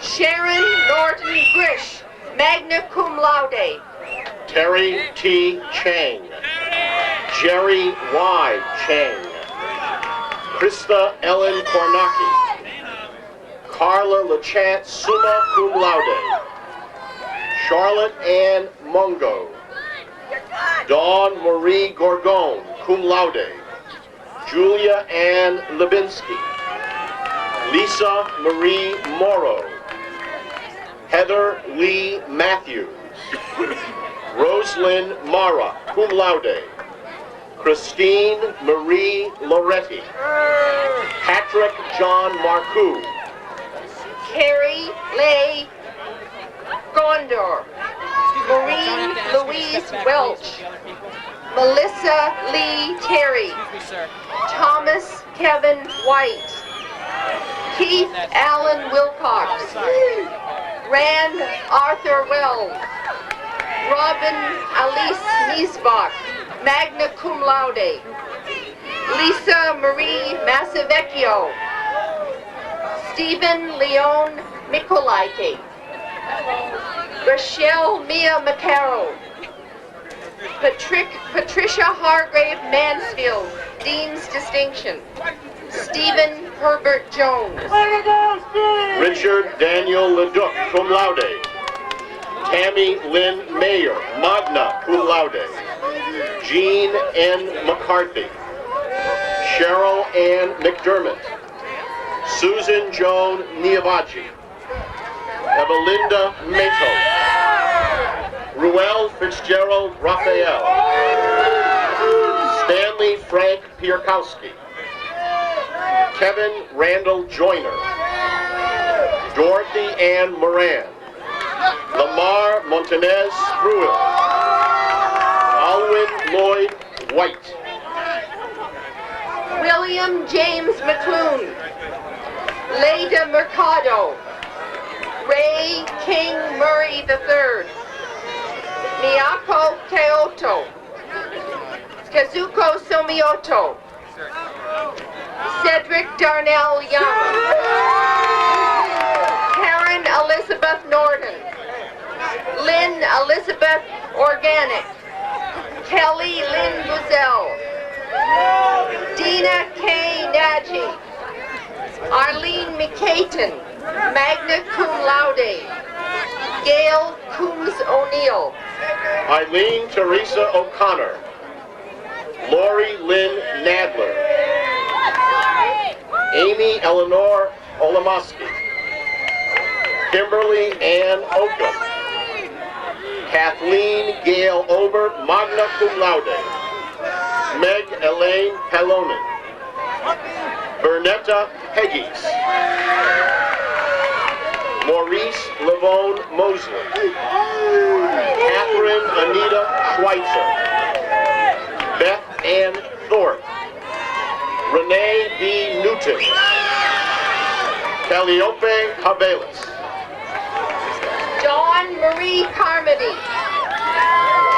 Sharon Norton Grish, magna cum laude. Terry T. Chang. Jerry Y. Chang. Krista Ellen Kornacki. Carla LaChance, summa cum laude. Charlotte Ann Mungo. Dawn Marie Gorgon, cum laude. Julia Ann Lebinsky. Lisa Marie Morrow. Heather Lee Matthews. Rosalyn Mara, cum laude. Christine Marie Loretti. Patrick John Marcoux. Carrie Leigh Gondor. Maureen Louise Welch. Melissa Lee Terry. Thomas Kevin White. Keith Allen Wilcox. Rand Arthur Wells. Robin Alice Niesbach, magna cum laude. Lisa Marie Massavecchio. Stephen Leon Mikolaite. Rochelle Mia Macaro. Patricia Hargrave Mansfield, Dean's Distinction. Stephen Herbert Jones. Richard Daniel Leduc, cum laude. Tammy Lynn Mayer, magna cum laude. Jean N. McCarthy. Cheryl Ann McDermott. Susan Joan Niavaji. Evelinda Matos. Ruel Fitzgerald Raphael. Stanley Frank Pierkowski. Kevin Randall Joyner. Dorothy Ann Moran. Lamar Montanez Spruill. Alwyn Lloyd White. William James McClune. Leda Mercado. Ray King Murray III. Miyako Teoto. Kazuko Somioto. Cedric Darnell Young. Karen Elizabeth Norton. Lynn Elizabeth Organic. Kelly Lynn Buzzell. Dina K. Nagy. Arlene McCayton, magna cum laude. Gail Coombs O'Neill. Eileen Teresa O'Connor. Lori Lynn Nadler. Amy Eleanor Olamoski. Kimberly Ann Oakham. Kathleen Gail Ober, magna cum laude. Meg Elaine Pelonen. Bernetta Heggies. Maurice Lavone Mosley. Catherine Anita Schweitzer. Beth Ann Thorpe. Renee B. Newton. Calliope Cabelas. Dawn Marie Carmody.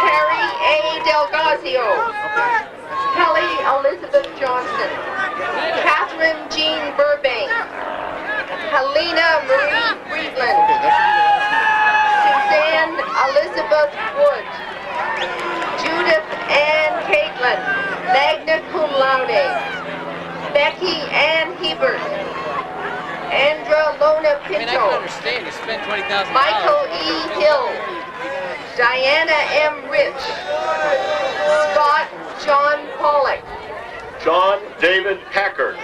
Carrie A. Delgazio. Kelly Elizabeth Johnson. Catherine Jean Burbank. Helena Marie Friedland. Suzanne Elizabeth Wood. Judith Ann Caitlin, magna cum laude. Becky Ann Hebert. Andra Lona Pinto. I can understand. You spent $20,000. Michael E. Hill. Diana M. Rich. Scott John Pollock. John David Packard.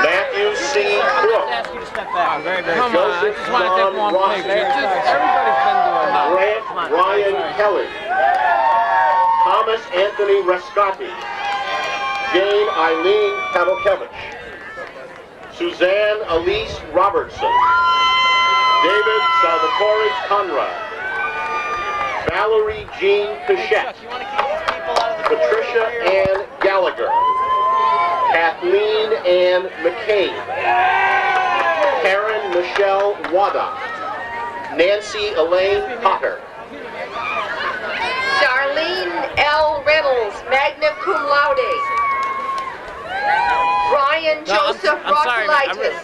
Matthew C. Crook. Come on, I just want to take one plate. Everybody's been doing that. Grant Ryan Kelly. Thomas Anthony Rescati. Jane Eileen Pavelkevich. Suzanne Elise Robertson. David Salvatore Conrad. Valerie Jean Pichette. Patricia Ann Gallagher. Kathleen Ann McCain. Karen Michelle Wada. Nancy Elaine Potter. Darlene L. Reynolds, magna cum laude. Brian Joseph Rockelitis.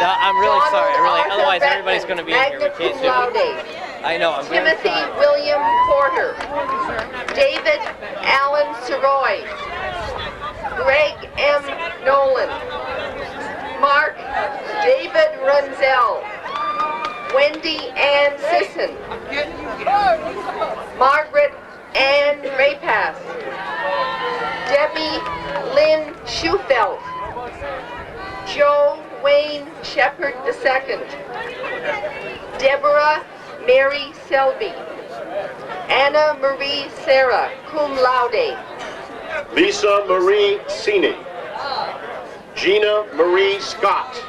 I'm really sorry. Otherwise, everybody's going to be in here. We Magna can't cum do laude. it. I know. I'm very Timothy sorry. William Porter. David Allen Saroy. Greg M. Nolan. Mark David Runzel. Wendy Ann Sisson. Margaret Ann Rapass. Debbie Lynn Schufelt. Joe Wayne Shepherd II. Deborah Mary Selby. Anna Marie Sarah, cum laude. Lisa Marie Sini. Gina Marie Scott.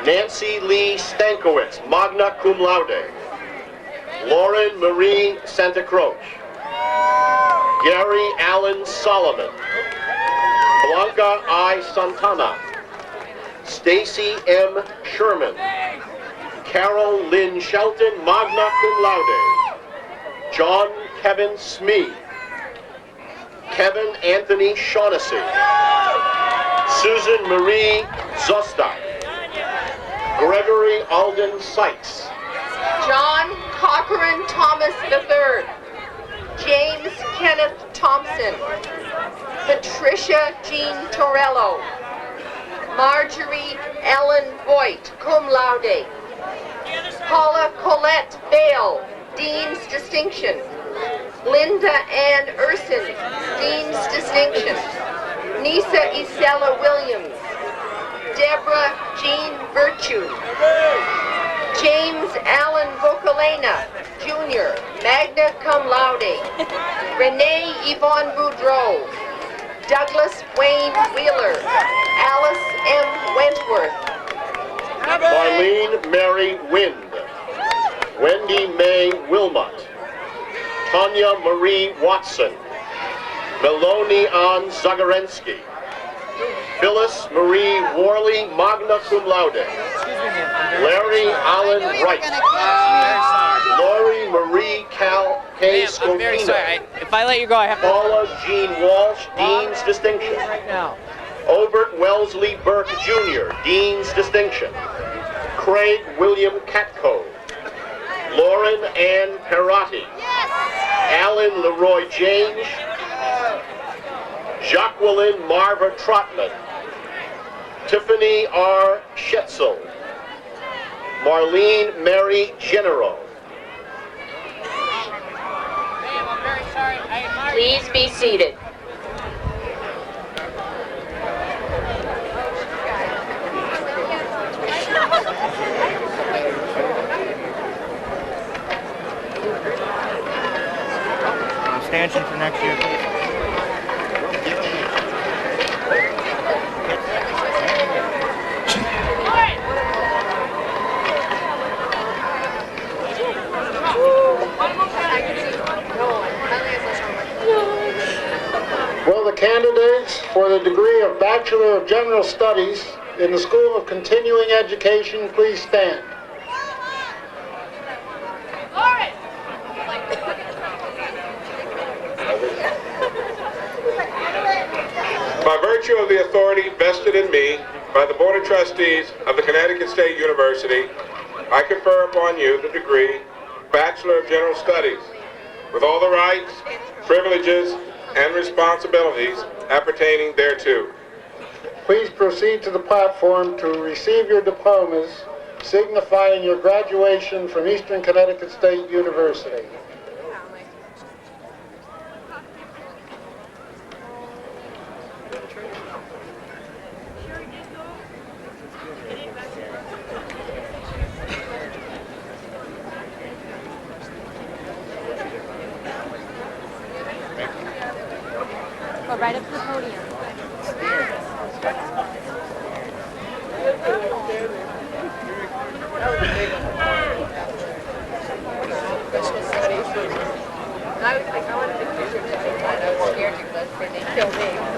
Nancy Lee Stankowitz, magna cum laude. Lauren Marie Santa Croce. Gary Allen Solomon. Blanca I. Santana. Stacy M. Sherman. Carol Lynn Shelton, magna cum laude. John Kevin Smee. Kevin Anthony Shaughnessy. Susan Marie Zostak. Gregory Alden Sykes. John Cochran Thomas III. James Kenneth Thompson. Patricia Jean Torello. Marjorie Ellen Voigt, cum laude. Paula Colette Bale, Dean's Distinction. Linda Ann Urson, Dean's Distinction. Nisa Isella Williams. Deborah Jean Virtue. James Allen Vocalena, Jr., magna cum laude. Renee Yvonne Boudreau. Douglas Wayne Wheeler. Alice M. Wentworth. Marlene Mary Wind. Wendy Mae Wilmot. Tanya Marie Watson. Melanie Ann Zagarensky. Phyllis Marie Worley, magna cum laude. Larry Allen Wright. Lori Marie Cal K. Scopino. I'm very sorry. If I let you go, I have to... Paula Jean Walsh, Dean's Distinction. Right now. Obert Wellesley Burke Jr., Dean's Distinction. Craig William Catco. Lauren Ann Perotti. Alan Leroy James. Jacqueline Marva Trotman. Tiffany R. Schetzel. Marlene Mary Genero. Please be seated. Stanchion for next year, please. Will the candidates for the degree of Bachelor of General Studies in the School of Continuing Education please stand? By virtue of the authority vested in me by the Board of Trustees of the Connecticut State University, I confer upon you the degree Bachelor of General Studies, with all the rights, privileges, and responsibilities appertaining thereto. Please proceed to the platform to receive your diplomas, signifying your graduation from Eastern Connecticut State University. Go right up to the podium.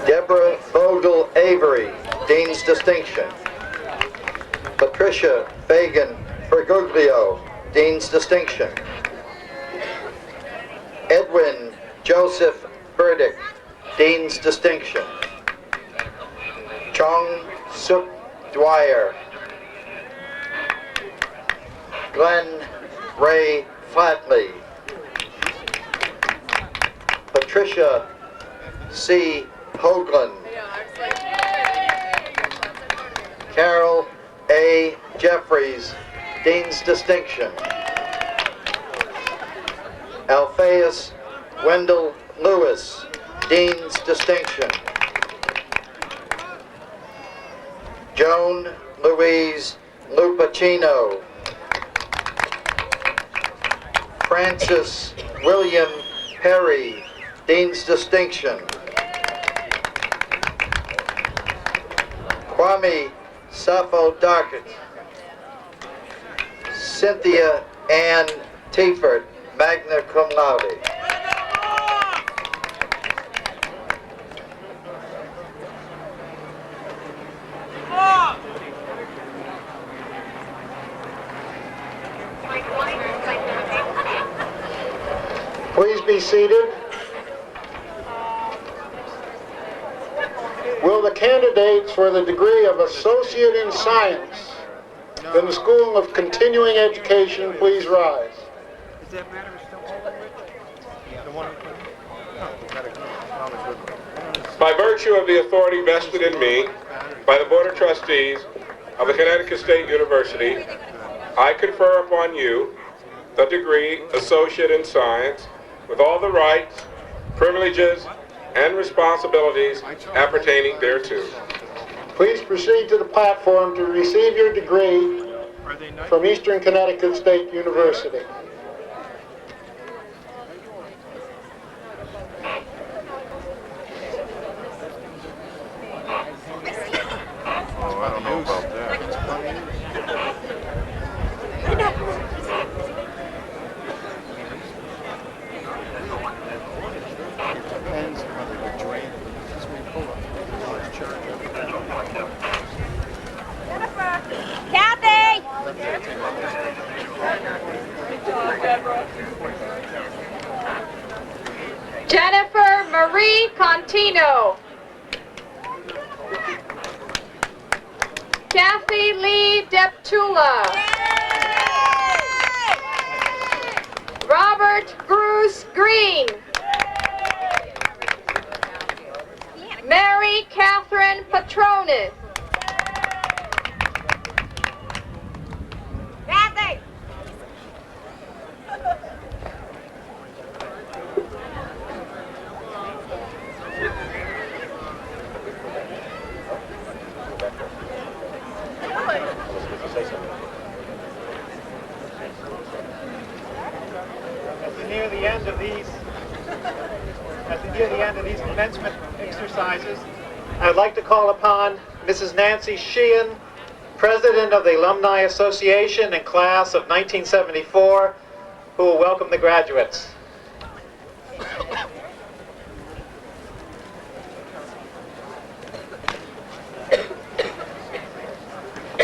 Deborah Vogel Avery, Dean's Distinction. Patricia Fagan Bergoglio, Dean's Distinction. Edwin Joseph Burdick, Dean's Distinction. Chong Suk Dwyer. Glenn Ray Flatley. Patricia C. Hoagland. Carol A. Jeffries, Dean's Distinction. Alphaeus Wendell Lewis, Dean's Distinction. Joan Louise Lupacino. Francis William Perry, Dean's Distinction. Kwame Sappho Darkett. Cynthia Ann Tiefert, magna cum laude. Please be seated. Will the candidates for the degree of Associate in Science in the School of Continuing Education please rise? Does that matter? Still By virtue of the authority vested in me by the Board of Trustees of the Connecticut State University, I confer upon you the degree Associate in Science with all the rights, privileges, and responsibilities appertaining thereto. Please proceed to the platform to receive your degree from Eastern Connecticut State University. Oh, I don't know about that. Depends whether the drain is pull up. Kathy! Jennifer Marie Contino. Kathy Lee Deptula. Robert Bruce Green. Mary Catherine Patronis. Kathy! Near the end of these commencement exercises, I'd like to call upon Mrs. Nancy Sheehan, President of the Alumni Association and Class of 1974, who will welcome the graduates.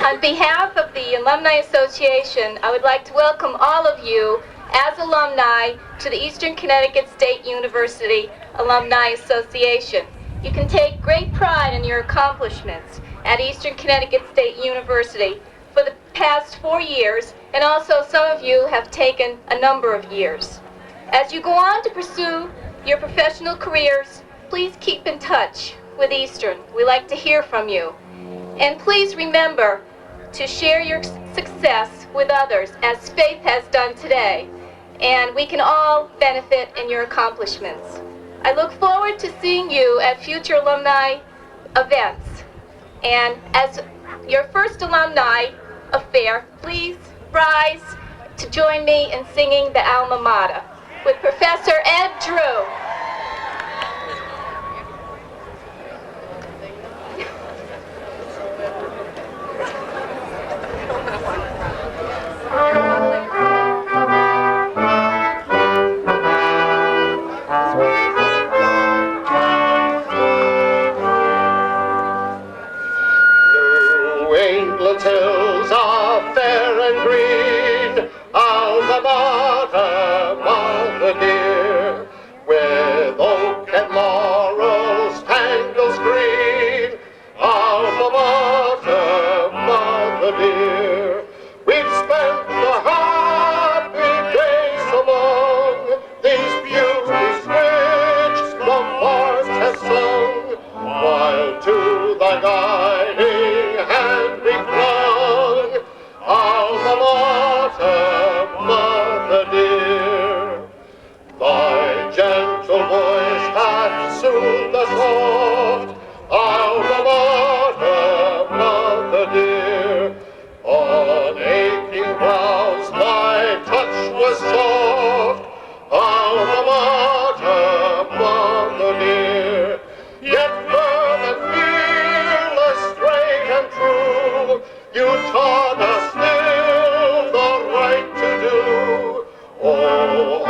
On behalf of the Alumni Association, I would like to welcome all of you as alumni to the Eastern Connecticut State University Alumni Association. You can take great pride in your accomplishments at Eastern Connecticut State University for the past 4 years, and also some of you have taken a number of years. As you go on to pursue your professional careers, please keep in touch with Eastern. We like to hear from you. And please remember to share your success with others, as Faith has done today, and we can all benefit in your accomplishments. I look forward to seeing you at future alumni events. And as your first alumni affair, please rise to join me in singing the Alma Mater with Professor Ed Drew. England's hills are fair and green, Alma Mater, mother dear, with oak and laurel spangles green, Alma Mater, mother dear. We've spent the happy days among these beauties which the bards have sung, while to thy guiding hand we clung, Alma Mater, mother dear. Thy gentle voice hath soothed us oft, Alma Mater, mother dear. On aching brows thy touch was soft, Alma Mater, mother dear. Yet firm and fearless, straight and true, you taught us still the right to do. Oh,